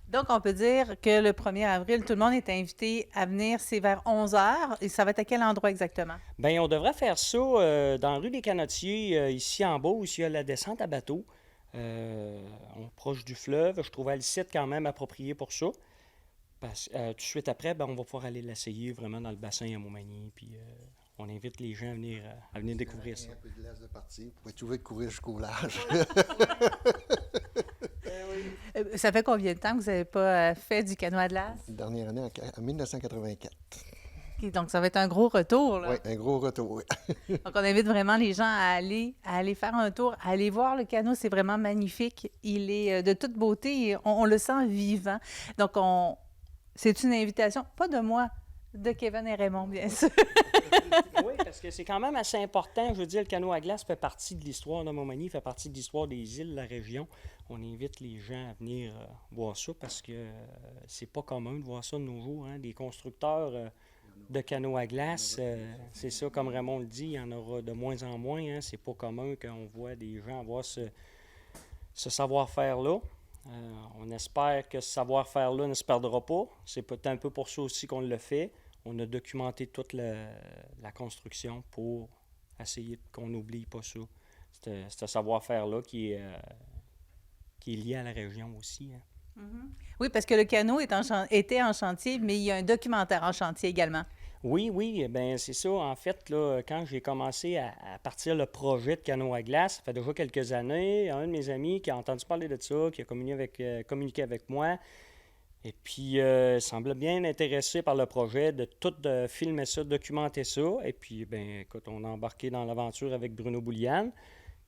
[SPEAKER 15] Donc, on peut dire que le 1er avril, tout le monde est invité à venir. C'est vers 11h. Et ça va être à quel endroit exactement? Bien,
[SPEAKER 16] on devrait faire ça dans la rue des Canotiers, ici en bas, où il y a la descente à bateau. Proche du fleuve. Je trouvais le site quand même approprié pour ça. Tout de suite après, ben, on va pouvoir aller l'essayer vraiment dans le bassin à Montmagny. Puis on invite les gens à venir découvrir ça.
[SPEAKER 17] Un peu de glace de partie. Vous pouvez trouver de courir jusqu'au large.
[SPEAKER 15] Ça fait combien de temps que vous n'avez pas fait du canot à glace?
[SPEAKER 17] La dernière année, en 1984.
[SPEAKER 15] Okay, donc, ça va être un gros retour. Là.
[SPEAKER 17] Oui, un gros retour, oui.
[SPEAKER 15] Donc, on invite vraiment les gens à aller faire un tour, à aller voir le canot. C'est vraiment magnifique. Il est de toute beauté et on le sent vivant. Donc, c'est une invitation, pas de moi, De Kevin et Raymond, bien sûr.
[SPEAKER 16] Oui, parce que c'est quand même assez important. Je veux dire, le canot à glace fait partie de l'histoire de Montmagny, fait partie de l'histoire des îles de la région. On invite les gens à venir voir ça parce que c'est pas commun de voir ça de nos jours. Hein. Des constructeurs de canots à glace, c'est ça, comme Raymond le dit, il y en aura de moins en moins. Hein. C'est pas commun qu'on voit des gens avoir ce savoir-faire-là. On espère que ce savoir-faire-là ne se perdra pas. C'est peut-être un peu pour ça aussi qu'on le fait. On a documenté toute la construction pour essayer qu'on n'oublie pas ça. Ce savoir-faire-là qui est lié à la région aussi. Hein.
[SPEAKER 15] Mm-hmm. Oui, parce que le canot était en chantier, mais il y a un documentaire en chantier également.
[SPEAKER 16] Oui, bien c'est ça. En fait, là, quand j'ai commencé à partir le projet de canot à glace, ça fait déjà quelques années, un de mes amis qui a entendu parler de ça, qui a communiqué avec moi, et puis semblait bien intéressé par le projet de tout filmer ça, documenter ça. Et puis, bien, écoute, on a embarqué dans l'aventure avec Bruno Bouliane,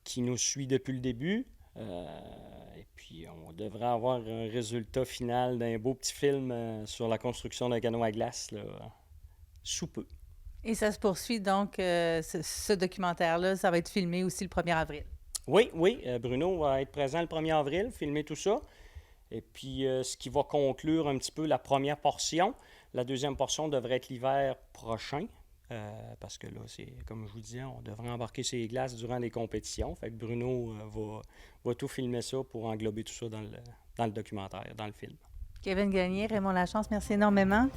[SPEAKER 16] qui nous suit depuis le début. Et puis, on devrait avoir un résultat final d'un beau petit film sur la construction d'un canot à glace, là, sous peu.
[SPEAKER 15] Et ça se poursuit donc, ce documentaire-là, ça va être filmé aussi le 1er avril.
[SPEAKER 16] Oui, Bruno va être présent le 1er avril, filmer tout ça. Et puis, ce qui va conclure un petit peu la première portion. La deuxième portion devrait être l'hiver prochain, parce que là, c'est comme je vous disais, on devrait embarquer sur les glaces durant les compétitions. Fait que Bruno va tout filmer ça pour englober tout ça dans le documentaire, dans le film.
[SPEAKER 15] Kevin Gagné, Raymond Lachance, merci énormément.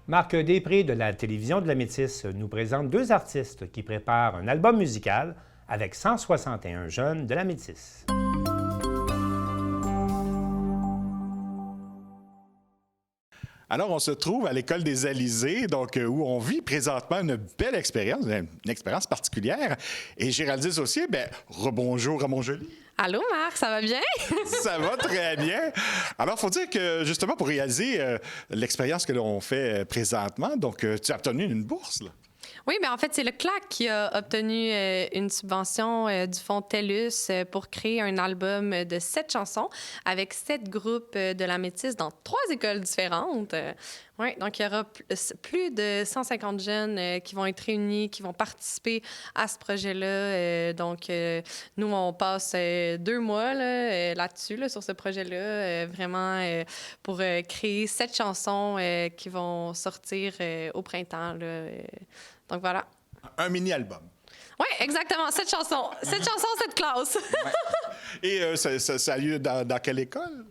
[SPEAKER 1] Marc Després de la télévision de la Métisse nous présente deux artistes qui préparent un album musical avec 161 jeunes de la Métisse.
[SPEAKER 18] Alors, on se trouve à l'École des Alizés, donc où on vit présentement une belle expérience, une expérience particulière. Et Géraldine Saucier, rebonjour Ramon Joly.
[SPEAKER 19] Allô, Marc, ça va bien?
[SPEAKER 18] Ça va très bien. Alors, il faut dire que, justement, pour réaliser l'expérience que l'on fait présentement, donc tu as obtenu une bourse, là.
[SPEAKER 19] Oui, bien en fait, c'est le CLAC qui a obtenu une subvention du fonds TELUS pour créer un album de 7 chansons avec 7 groupes de la Métisse dans 3 écoles différentes. Oui, donc il y aura plus de 150 jeunes qui vont être réunis, qui vont participer à ce projet-là. Donc, nous, on passe 2 mois là-dessus, sur ce projet-là, vraiment pour créer 7 chansons qui vont sortir au printemps, là. Donc, voilà.
[SPEAKER 18] Un mini-album.
[SPEAKER 19] Oui, exactement. 7 chansons. 7 chansons, 7 classes.
[SPEAKER 18] Ouais. Et ça a lieu dans quelle école?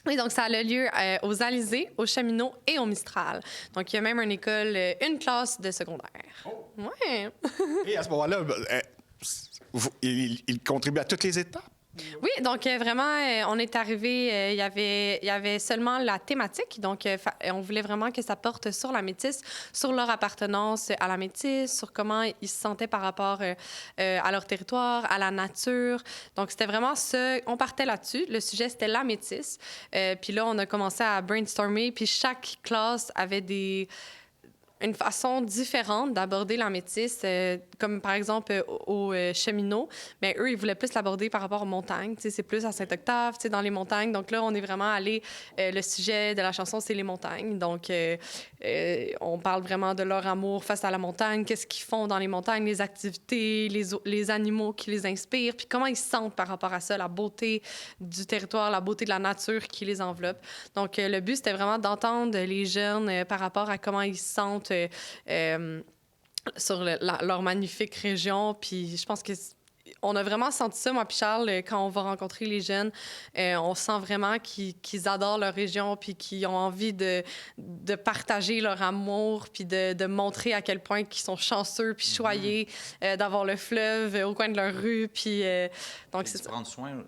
[SPEAKER 19] Oui, donc ça a lieu aux Alizés, aux Cheminots et au Mistral. Donc, il y a même une école, une classe de secondaire.
[SPEAKER 18] Oh.
[SPEAKER 19] Oui.
[SPEAKER 18] Et à ce moment-là, il contribue à toutes les étapes?
[SPEAKER 19] Oui, donc vraiment, on est arrivé, il y avait seulement la thématique, donc on voulait vraiment que ça porte sur la métisse, sur leur appartenance à la métisse, sur comment ils se sentaient par rapport à leur territoire, à la nature. Donc, c'était vraiment ça, on partait là-dessus. Le sujet, c'était la métisse. Puis là, on a commencé à brainstormer, puis chaque classe avait une façon différente d'aborder la métisse, comme par exemple aux cheminots, mais eux, ils voulaient plus l'aborder par rapport aux montagnes. C'est plus à Saint-Octave, dans les montagnes. Donc là, on est vraiment allé... le sujet de la chanson, c'est les montagnes. Donc, on parle vraiment de leur amour face à la montagne, qu'est-ce qu'ils font dans les montagnes, les activités, les animaux qui les inspirent, puis comment ils se sentent par rapport à ça, la beauté du territoire, la beauté de la nature qui les enveloppe. Donc, le but, c'était vraiment d'entendre les jeunes par rapport à comment ils se sentent sur leur magnifique région. Puis je pense que on a vraiment senti ça, moi puis Charles, quand on va rencontrer les jeunes. On sent vraiment qu'ils adorent leur région puis qu'ils ont envie de partager leur amour puis de montrer à quel point qu'ils sont chanceux puis choyés d'avoir le fleuve au coin de leur rue. Puis, donc, c'est ça.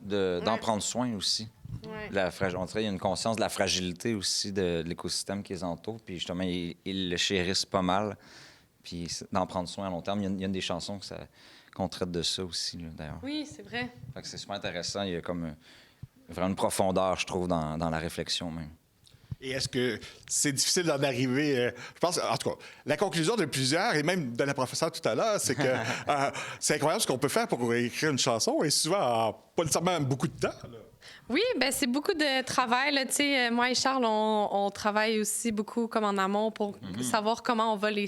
[SPEAKER 20] D'en prendre soin aussi.
[SPEAKER 19] Ouais.
[SPEAKER 20] On dirait qu'il y a une conscience de la fragilité aussi de l'écosystème qui les entoure. Puis justement, ils le chérissent pas mal. Puis d'en prendre soin à long terme. Il y a une des chansons qu'on traite de ça aussi, là, d'ailleurs.
[SPEAKER 19] Oui, c'est vrai.
[SPEAKER 20] Fait que c'est super intéressant. Il y a comme vraiment une profondeur, je trouve, dans la réflexion même.
[SPEAKER 18] Et est-ce que c'est difficile d'en arriver? Je pense, en tout cas, la conclusion de plusieurs, et même de la professeure tout à l'heure, c'est que c'est incroyable ce qu'on peut faire pour écrire une chanson, et souvent en pas nécessairement beaucoup de temps. Là.
[SPEAKER 19] Oui, ben c'est beaucoup de travail. Là. Moi et Charles, on travaille aussi beaucoup comme en amont pour savoir comment on va les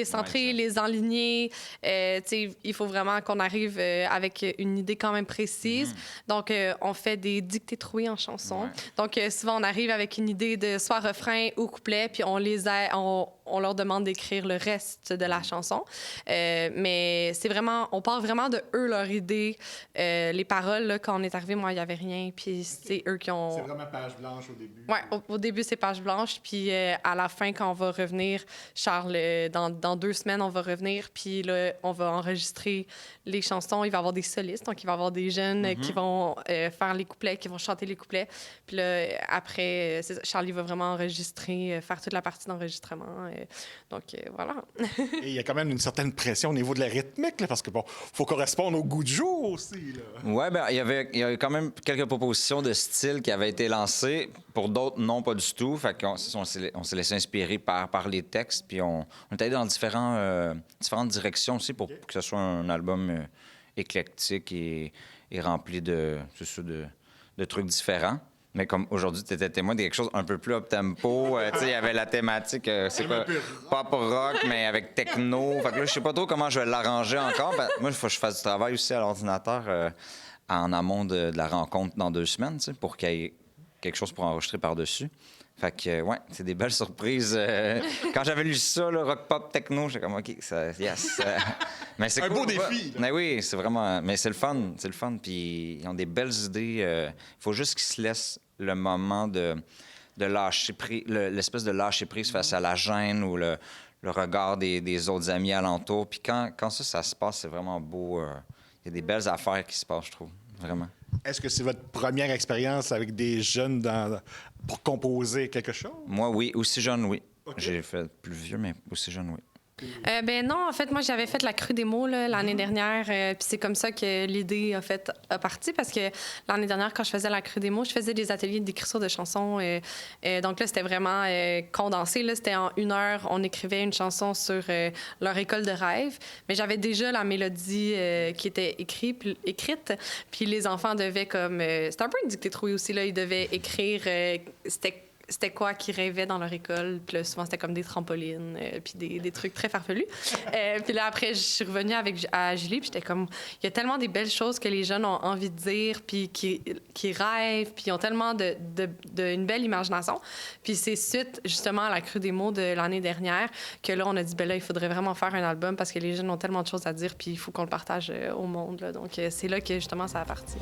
[SPEAKER 19] centrer, les enligner. Il faut vraiment qu'on arrive avec une idée quand même précise. Donc, on fait des dictées trouées en chanson. Donc, souvent, on arrive avec une idée de soit refrain ou couplet, puis on leur demande d'écrire le reste de la chanson. Mais c'est vraiment, on part vraiment de eux, leur idée. Les paroles, là, quand on est arrivé, moi, il n'y avait rien. Puis c'est eux qui ont...
[SPEAKER 18] C'est vraiment page blanche au début.
[SPEAKER 19] Oui, au début, c'est page blanche. Puis à la fin, quand on va revenir, Charles, dans 2 semaines, on va revenir. Puis là, on va enregistrer les chansons. Il va y avoir des solistes. Donc, il va y avoir des jeunes qui vont faire les couplets, qui vont chanter les couplets. Puis là, après, Charlie va vraiment enregistrer, faire toute la partie d'enregistrement. Donc, voilà.
[SPEAKER 18] Et il y a quand même une certaine pression au niveau de la rythmique, là, parce que, bon, faut correspondre au goût du jour aussi.
[SPEAKER 20] Oui, bien, il y avait quand même quelques propositions de style qui avaient été lancées. Pour d'autres, non, pas du tout. Fait qu'on s'est laissé inspirer par les textes, puis on est allé dans différentes directions aussi pour que ce soit un album éclectique et rempli de trucs différents. Mais comme aujourd'hui, tu étais témoin de quelque chose un peu plus up-tempo. Il y avait la thématique, c'est quoi, pop rock, mais avec techno. Fait que là, je sais pas trop comment je vais l'arranger encore. Moi, il faut que je fasse du travail aussi à l'ordinateur en amont de la rencontre dans 2 semaines, pour qu'il y ait quelque chose pour enregistrer par-dessus. Fait que, ouais, c'est des belles surprises. Quand j'avais lu ça, le rock, pop, techno, j'étais comme, OK, ça, yes. Mais c'est
[SPEAKER 18] un beau défi.
[SPEAKER 20] Mais oui, c'est vraiment... Mais c'est le fun. Puis ils ont des belles idées. Il faut juste qu'ils se laissent le moment de lâcher prise, l'espèce de lâcher prise face à la gêne ou le regard des autres amis alentour. Puis quand ça se passe, c'est vraiment beau. Il y a des belles affaires qui se passent, je trouve, vraiment.
[SPEAKER 18] Est-ce que c'est votre première expérience avec des jeunes pour composer quelque chose?
[SPEAKER 20] Moi, oui. Aussi jeune, oui. Okay. J'ai fait plus vieux, mais aussi jeune, oui.
[SPEAKER 19] Ben non, en fait, moi, j'avais fait la crue démo l'année dernière. Puis c'est comme ça que l'idée a parti. Parce que l'année dernière, quand je faisais la crue démo, je faisais des ateliers d'écriture de chansons. Donc là, c'était vraiment condensé. Là, c'était en 1 heure. On écrivait une chanson sur leur école de rêve. Mais j'avais déjà la mélodie qui était écrite. Puis les enfants devaient comme... c'était un peu une dictée trouée aussi. Là. Ils devaient écrire... C'était quoi qu'ils rêvaient dans leur école. Puis là, souvent, c'était comme des trampolines, puis des trucs très farfelus. Puis là, après, je suis revenue à Julie, puis j'étais comme... Il y a tellement des belles choses que les jeunes ont envie de dire, puis qui rêvent, puis ils ont tellement une belle imagination. Puis c'est suite, justement, à la crue des mots de l'année dernière que là, on a dit, ben là, il faudrait vraiment faire un album parce que les jeunes ont tellement de choses à dire, puis il faut qu'on le partage au monde. Là. Donc, c'est là que, justement, ça a parti.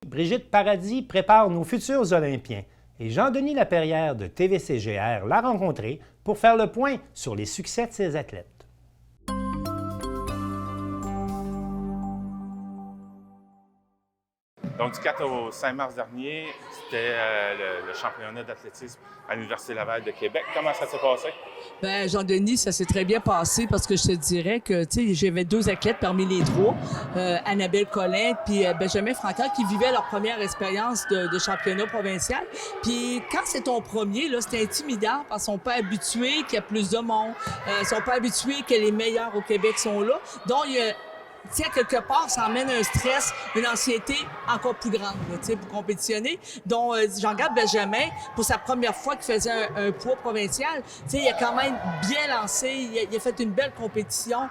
[SPEAKER 1] Brigitte Paradis prépare nos futurs Olympiens et Jean-Denis Laperrière de TVCGR l'a rencontré pour faire le point sur les succès de ses athlètes.
[SPEAKER 21] Donc, du 4 au 5 mars dernier, c'était le championnat d'athlétisme à l'Université Laval de Québec. Comment ça s'est passé?
[SPEAKER 22] Bien, Jean-Denis, ça s'est très bien passé parce que je te dirais que, tu sais, j'avais 2 athlètes parmi les 3, Annabelle Collin puis Benjamin Francaire, qui vivaient leur première expérience de championnat provincial. Puis quand c'est ton premier, là, c'était intimidant parce qu'ils sont pas habitués qu'il y a plus de monde. Ils sont pas habitués que les meilleurs au Québec sont là. Donc, il y a... Tu sais, quelque part, ça emmène un stress, une anxiété encore plus grande, tu sais, pour compétitionner. Donc, Jean-Gab Benjamin, pour sa première fois qu'il faisait un poids provincial, tu sais, il a quand même bien lancé, il a fait une belle compétition.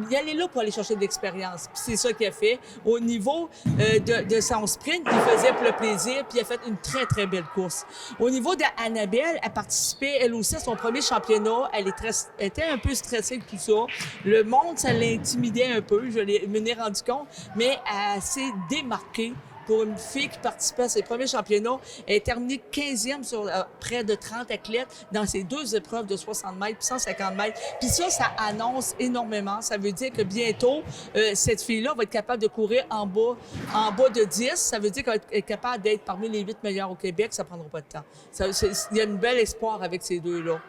[SPEAKER 22] Il allait là pour aller chercher de l'expérience. Puis c'est ça qu'il a fait. Au niveau de son sprint, il faisait pour le plaisir, puis il a fait une très, très belle course. Au niveau d'Annabelle, elle participait, elle aussi, à son premier championnat. Elle était un peu stressée de tout ça. Le monde, ça l'intimidait un peu. Je m'en ai rendu compte, mais elle s'est démarquée pour une fille qui participait à ses premiers championnats. Elle est terminée 15e sur près de 30 athlètes dans ses 2 épreuves de 60 mètres puis 150 mètres. Puis ça annonce énormément. Ça veut dire que bientôt, cette fille-là va être capable de courir en bas de 10. Ça veut dire qu'elle va être capable d'être parmi les 8 meilleurs au Québec. Ça prendra pas de temps. Il y a une belle espoir avec ces 2-là.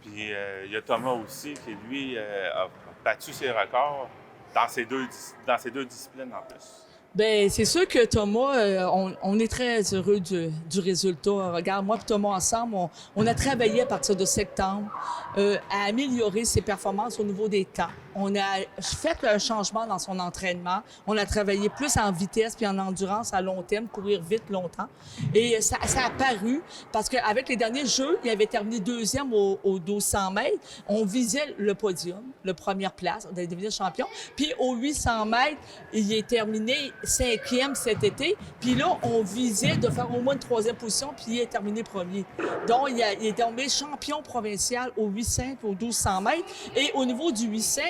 [SPEAKER 21] Puis il y a Thomas aussi qui, lui, a battu ses records. dans ces deux disciplines en plus?
[SPEAKER 22] Bien, c'est sûr que Thomas, on est très heureux du résultat. Regarde, moi et Thomas ensemble, on a travaillé à partir de septembre à améliorer ses performances au niveau des temps. On a fait un changement dans son entraînement. On a travaillé plus en vitesse puis en endurance à long terme, courir vite longtemps. Et ça a paru parce qu'avec les derniers Jeux, il avait terminé deuxième au 1200 mètres. On visait le podium, la première place, on allait devenir champion. Puis au 800 mètres, il est terminé 5e cet été. Puis là, on visait de faire au moins une 3e position, puis il est terminé premier. Donc, il est tombé champion provincial au 800 et au 1200 mètres. Et au niveau du 800,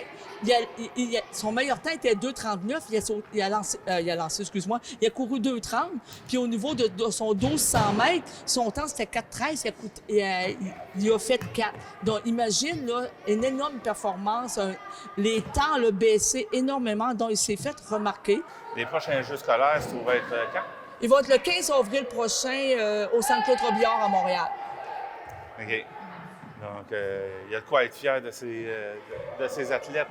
[SPEAKER 22] son meilleur temps était 2,39. Il a couru 2,30. Puis au niveau de son 1200 mètres, son temps, c'était 4,13. Il a fait 4. Donc, imagine, là, une énorme performance. Les temps l'ont baissé énormément, donc il s'est fait remarquer.
[SPEAKER 21] Les prochains Jeux scolaires, ça va être quand?
[SPEAKER 22] Il va être le 15 avril prochain au Centre Claude Robillard à Montréal.
[SPEAKER 21] OK. Donc, il y a de quoi être fier de ces athlètes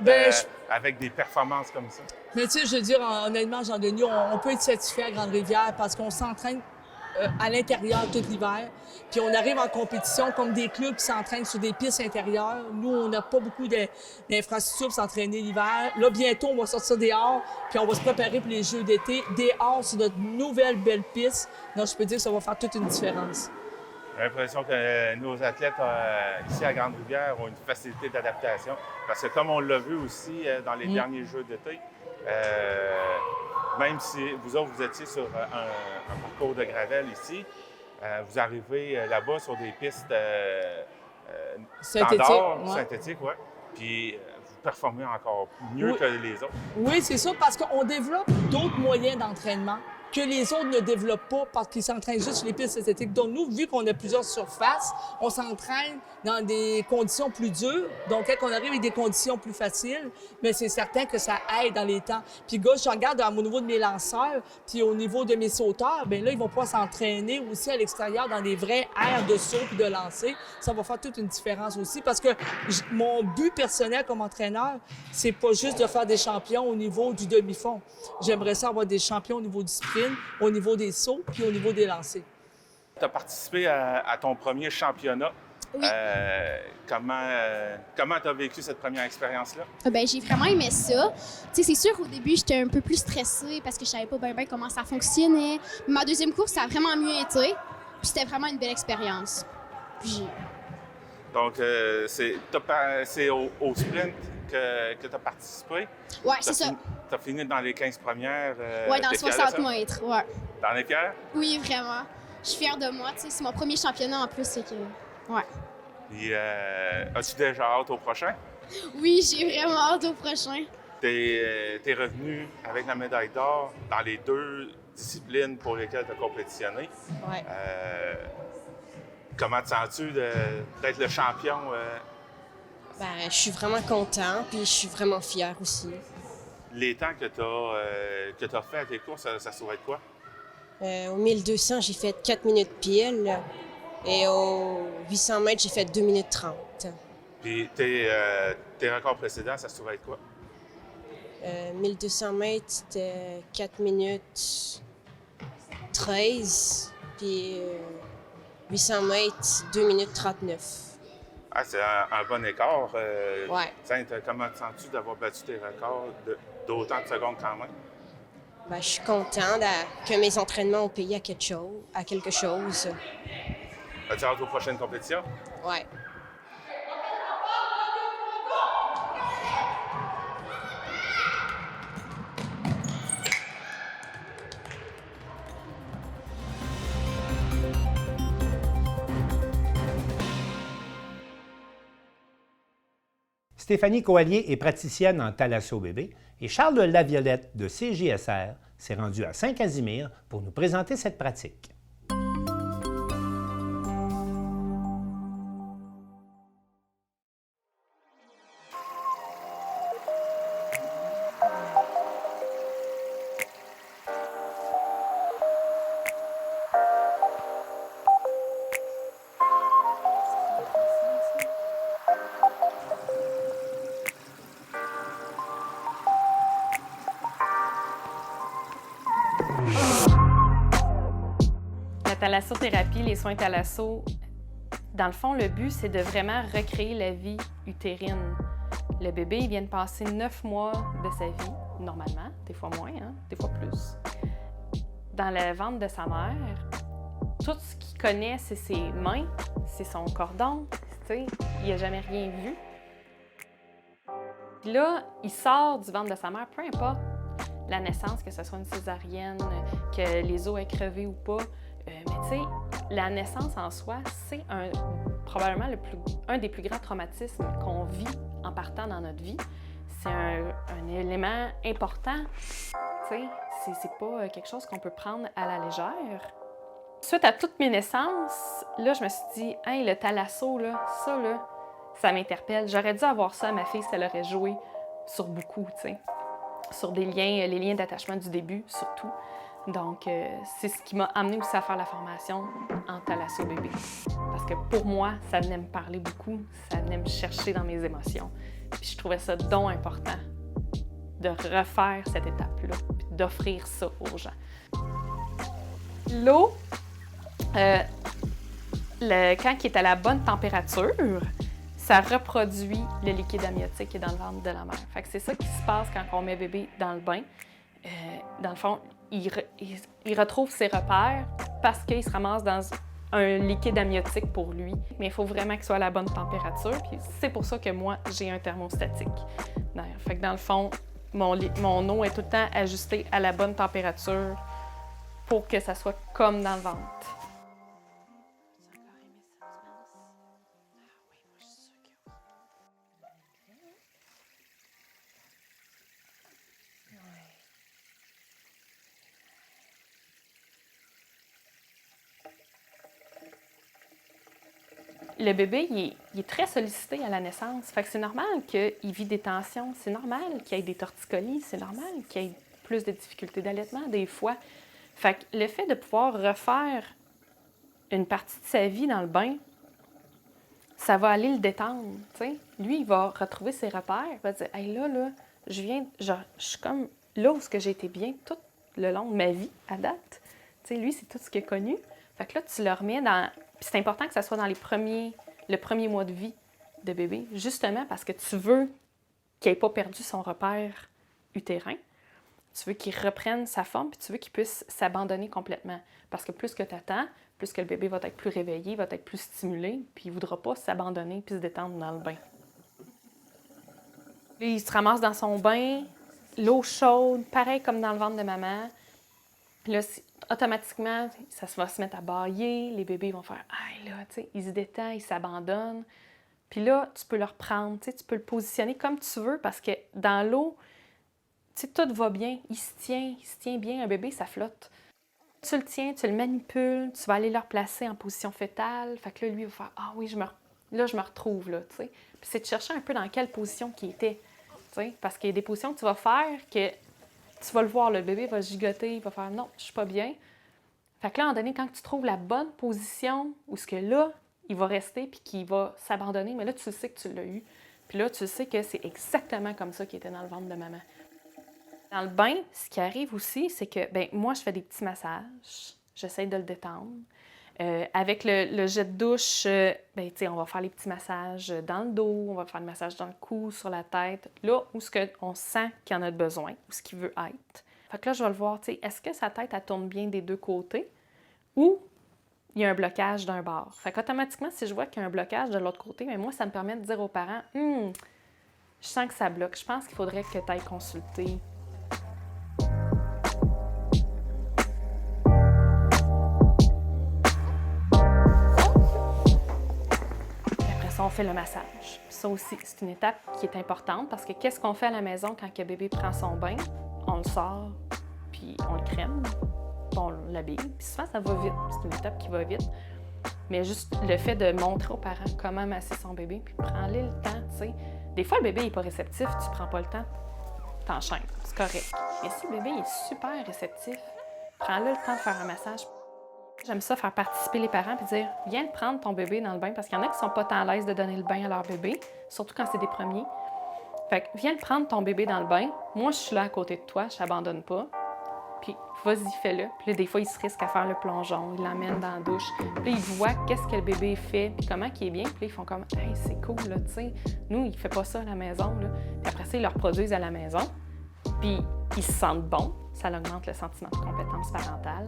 [SPEAKER 21] avec des performances comme ça.
[SPEAKER 22] Mais tu sais, je veux dire, honnêtement, Jean-Denis, on peut être satisfait à Grande-Rivière parce qu'on s'entraîne à l'intérieur tout l'hiver. Puis on arrive en compétition comme des clubs qui s'entraînent sur des pistes intérieures. Nous, on n'a pas beaucoup d'infrastructures pour s'entraîner l'hiver. Là, bientôt, on va sortir dehors, puis on va se préparer pour les Jeux d'été. Dehors, sur notre nouvelle belle piste. Donc, je peux dire que ça va faire toute une différence.
[SPEAKER 21] J'ai l'impression que nos athlètes ici à Grande-Rivière ont une facilité d'adaptation. Parce que comme on l'a vu aussi dans les derniers Jeux d'été, même si vous autres, vous étiez sur un parcours de gravel ici, vous arrivez là-bas sur des pistes synthétiques, ouais. Puis vous performez encore mieux que les autres.
[SPEAKER 22] Oui, c'est ça, parce qu'on développe d'autres moyens d'entraînement que les autres ne développent pas parce qu'ils s'entraînent juste sur les pistes synthétiques. Donc, nous, vu qu'on a plusieurs surfaces, on s'entraîne dans des conditions plus dures. Donc, quand on arrive avec des conditions plus faciles, mais c'est certain que ça aide dans les temps. Puis, gars, je regarde au niveau de mes lanceurs, puis au niveau de mes sauteurs, bien là, ils vont pouvoir s'entraîner aussi à l'extérieur dans des vrais aires de saut et de lancer. Ça va faire toute une différence aussi parce que mon but personnel comme entraîneur, c'est pas juste de faire des champions au niveau du demi-fond. J'aimerais ça avoir des champions au niveau du sprint, au niveau des sauts puis au niveau des lancers.
[SPEAKER 21] Tu as participé à ton premier championnat.
[SPEAKER 3] Oui.
[SPEAKER 21] Comment tu as vécu cette première expérience-là?
[SPEAKER 3] Ben, j'ai vraiment aimé ça. Tu sais, c'est sûr, au début, j'étais un peu plus stressée parce que je savais pas bien comment ça fonctionnait. Mais ma deuxième course, ça a vraiment mieux été. Puis c'était vraiment une belle expérience.
[SPEAKER 21] Donc, c'est au sprint que tu as participé?
[SPEAKER 3] Oui, c'est ça.
[SPEAKER 21] Tu as fini dans les 15 premières?
[SPEAKER 3] Oui, dans 60 mètres, ouais.
[SPEAKER 21] Dans les fiers?
[SPEAKER 3] Oui, vraiment. Je suis fière de moi. Tu sais, c'est mon premier championnat en plus, c'est que... Ouais.
[SPEAKER 21] Et as-tu déjà hâte au prochain?
[SPEAKER 3] Oui, j'ai vraiment hâte au prochain.
[SPEAKER 21] T'es revenu avec la médaille d'or dans les deux disciplines pour lesquelles tu as compétitionné.
[SPEAKER 3] Ouais.
[SPEAKER 21] Comment te sens-tu d'être le champion?
[SPEAKER 4] Ben, je suis vraiment content, puis je suis vraiment fière aussi.
[SPEAKER 21] Les temps que tu as fait à tes courses, ça se trouve être quoi?
[SPEAKER 4] Au 1200, j'ai fait 4 minutes pile. Et au 800 mètres, j'ai fait 2 minutes 30.
[SPEAKER 21] Puis tes records précédents, ça se trouve être quoi?
[SPEAKER 4] 1200 mètres, c'était 4 minutes 13. Puis 800 mètres, 2 minutes 39.
[SPEAKER 21] Ah, c'est un bon écart.
[SPEAKER 4] Ouais.
[SPEAKER 21] Comment te sens-tu d'avoir battu tes records d'autant de secondes quand même?
[SPEAKER 4] Ben, je suis contente que mes entraînements ont payé à quelque chose.
[SPEAKER 21] As-tu hâte aux prochaines compétitions?
[SPEAKER 4] Ouais.
[SPEAKER 1] Stéphanie Coallier est praticienne en thalasso-bébé et Charles Laviolette de CJSR s'est rendu à Saint-Casimir pour nous présenter cette pratique.
[SPEAKER 5] thalassothérapie, les soins thalasso, dans le fond, le but, c'est de vraiment recréer la vie utérine. Le bébé, il vient de passer 9 mois de sa vie, normalement, des fois moins, hein, des fois plus, dans le ventre de sa mère. Tout ce qu'il connaît, c'est ses mains, c'est son cordon, tu sais, il n'a jamais rien vu. Puis là, il sort du ventre de sa mère, peu importe la naissance, que ce soit une césarienne, que les os aient crevé ou pas. Mais tu sais, la naissance en soi, c'est probablement un des plus grands traumatismes qu'on vit en partant dans notre vie. C'est un élément important. Tu sais, c'est pas quelque chose qu'on peut prendre à la légère. Suite à toutes mes naissances, là, je me suis dit, hey, le thalasso, là, ça m'interpelle. J'aurais dû avoir ça à ma fille si elle aurait joué sur beaucoup, tu sais. Sur des liens, les liens d'attachement du début, surtout. Donc, c'est ce qui m'a amené aussi à faire la formation en thalasso bébé. Parce que pour moi, ça venait me parler beaucoup, ça venait me chercher dans mes émotions. Puis je trouvais ça donc important de refaire cette étape-là, puis d'offrir ça aux gens. L'eau, quand il est à la bonne température, ça reproduit le liquide amniotique qui est dans le ventre de la mère. Fait que c'est ça qui se passe quand on met bébé dans le bain. Dans le fond, il retrouve ses repères parce qu'il se ramasse dans un liquide amniotique pour lui. Mais il faut vraiment qu'il soit à la bonne température. Puis c'est pour ça que moi, j'ai un thermostatique. Fait que dans le fond, mon eau est tout le temps ajustée à la bonne température pour que ça soit comme dans le ventre. Le bébé, il est très sollicité à la naissance. Fait que c'est normal qu'il vit des tensions. C'est normal qu'il y ait des torticolis. C'est normal qu'il y ait plus de difficultés d'allaitement des fois. Fait que le fait de pouvoir refaire une partie de sa vie dans le bain, ça va aller le détendre, t'sais. Lui, il va retrouver ses repères. Il va dire « Hey, là, je suis comme là où j'ai été bien tout le long de ma vie à date. » T'sais, lui, c'est tout ce qu'il a connu. Fait que là, tu le remets dans... Puis c'est important que ça soit dans le premier mois de vie de bébé, justement parce que tu veux qu'il n'ait pas perdu son repère utérin. Tu veux qu'il reprenne sa forme, puis tu veux qu'il puisse s'abandonner complètement. Parce que plus que tu attends, plus que le bébé va être plus réveillé, va être plus stimulé, puis il ne voudra pas s'abandonner puis se détendre dans le bain. Puis il se ramasse dans son bain, l'eau chaude, pareil comme dans le ventre de maman. Là, automatiquement, ça va se mettre à bâiller, les bébés vont faire « Aïe, là, tu sais, ils se détendent, ils s'abandonnent. » Puis là, tu peux le reprendre, tu sais, tu peux le positionner comme tu veux parce que dans l'eau, tu sais, tout va bien, il se tient bien, un bébé, ça flotte. Tu le tiens, tu le manipules, tu vas aller le replacer en position fœtale. Fait que là, lui, il va faire « Ah oui, je me retrouve, là, tu sais. » Puis c'est de chercher un peu dans quelle position qu'il était, tu sais, parce qu'il y a des positions que tu vas faire que tu vas le voir, le bébé va gigoter, il va faire « Non, je suis pas bien. » Fait que là, à un moment donné, quand tu trouves la bonne position où ce que là, il va rester puis qu'il va s'abandonner, mais là, tu sais que tu l'as eu. Puis là, tu sais que c'est exactement comme ça qu'il était dans le ventre de maman. Dans le bain, ce qui arrive aussi, c'est que, moi, je fais des petits massages. J'essaie de le détendre. Avec le jet de douche, on va faire les petits massages dans le dos, on va faire le massage dans le cou, sur la tête, là où on sent qu'il en a besoin, où ce qu'il veut être. Fait que là, je vais le voir, est-ce que sa tête, elle tourne bien des deux côtés ou il y a un blocage d'un bord. Fait qu'automatiquement, si je vois qu'il y a un blocage de l'autre côté, moi, ça me permet de dire aux parents, je sens que ça bloque, je pense qu'il faudrait que tu ailles consulter. On fait le massage. Ça aussi, c'est une étape qui est importante parce que qu'est-ce qu'on fait à la maison quand le bébé prend son bain? On le sort, puis on le crème, puis on l'habille. Puis souvent, ça va vite. C'est une étape qui va vite. Mais juste le fait de montrer aux parents comment masser son bébé, puis prends-le le temps, tu sais. Des fois, le bébé n'est pas réceptif, tu prends pas le temps, t'enchaînes, c'est correct. Mais si le bébé est super réceptif, prends-le le temps de faire un massage. J'aime ça, faire participer les parents puis dire « Viens le prendre ton bébé dans le bain » parce qu'il y en a qui sont pas tant à l'aise de donner le bain à leur bébé, surtout quand c'est des premiers. Fait que viens le prendre ton bébé dans le bain. Moi, je suis là à côté de toi, je t'abandonne pas. puis vas-y, fais-le. Puis là, des fois, il se risque à faire le plongeon, il l'emmène dans la douche. Puis là, ils voient qu'est-ce que le bébé fait, puis comment il est bien. Puis là, ils font comme « Hey, c'est cool, là, tu sais. Nous, il fait pas ça à la maison, là. » Puis après ça, ils le reproduisent à la maison. Puis ils se sentent bons. Ça augmente le sentiment de compétence parentale.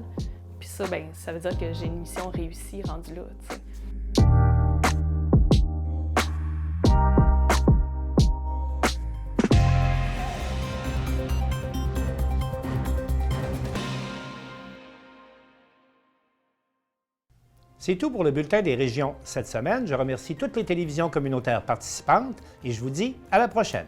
[SPEAKER 5] Puis ça, ben, ça veut dire que j'ai une mission réussie rendue là, tu sais.
[SPEAKER 1] C'est tout pour le Bulletin des régions cette semaine. Je remercie toutes les télévisions communautaires participantes et je vous dis à la prochaine.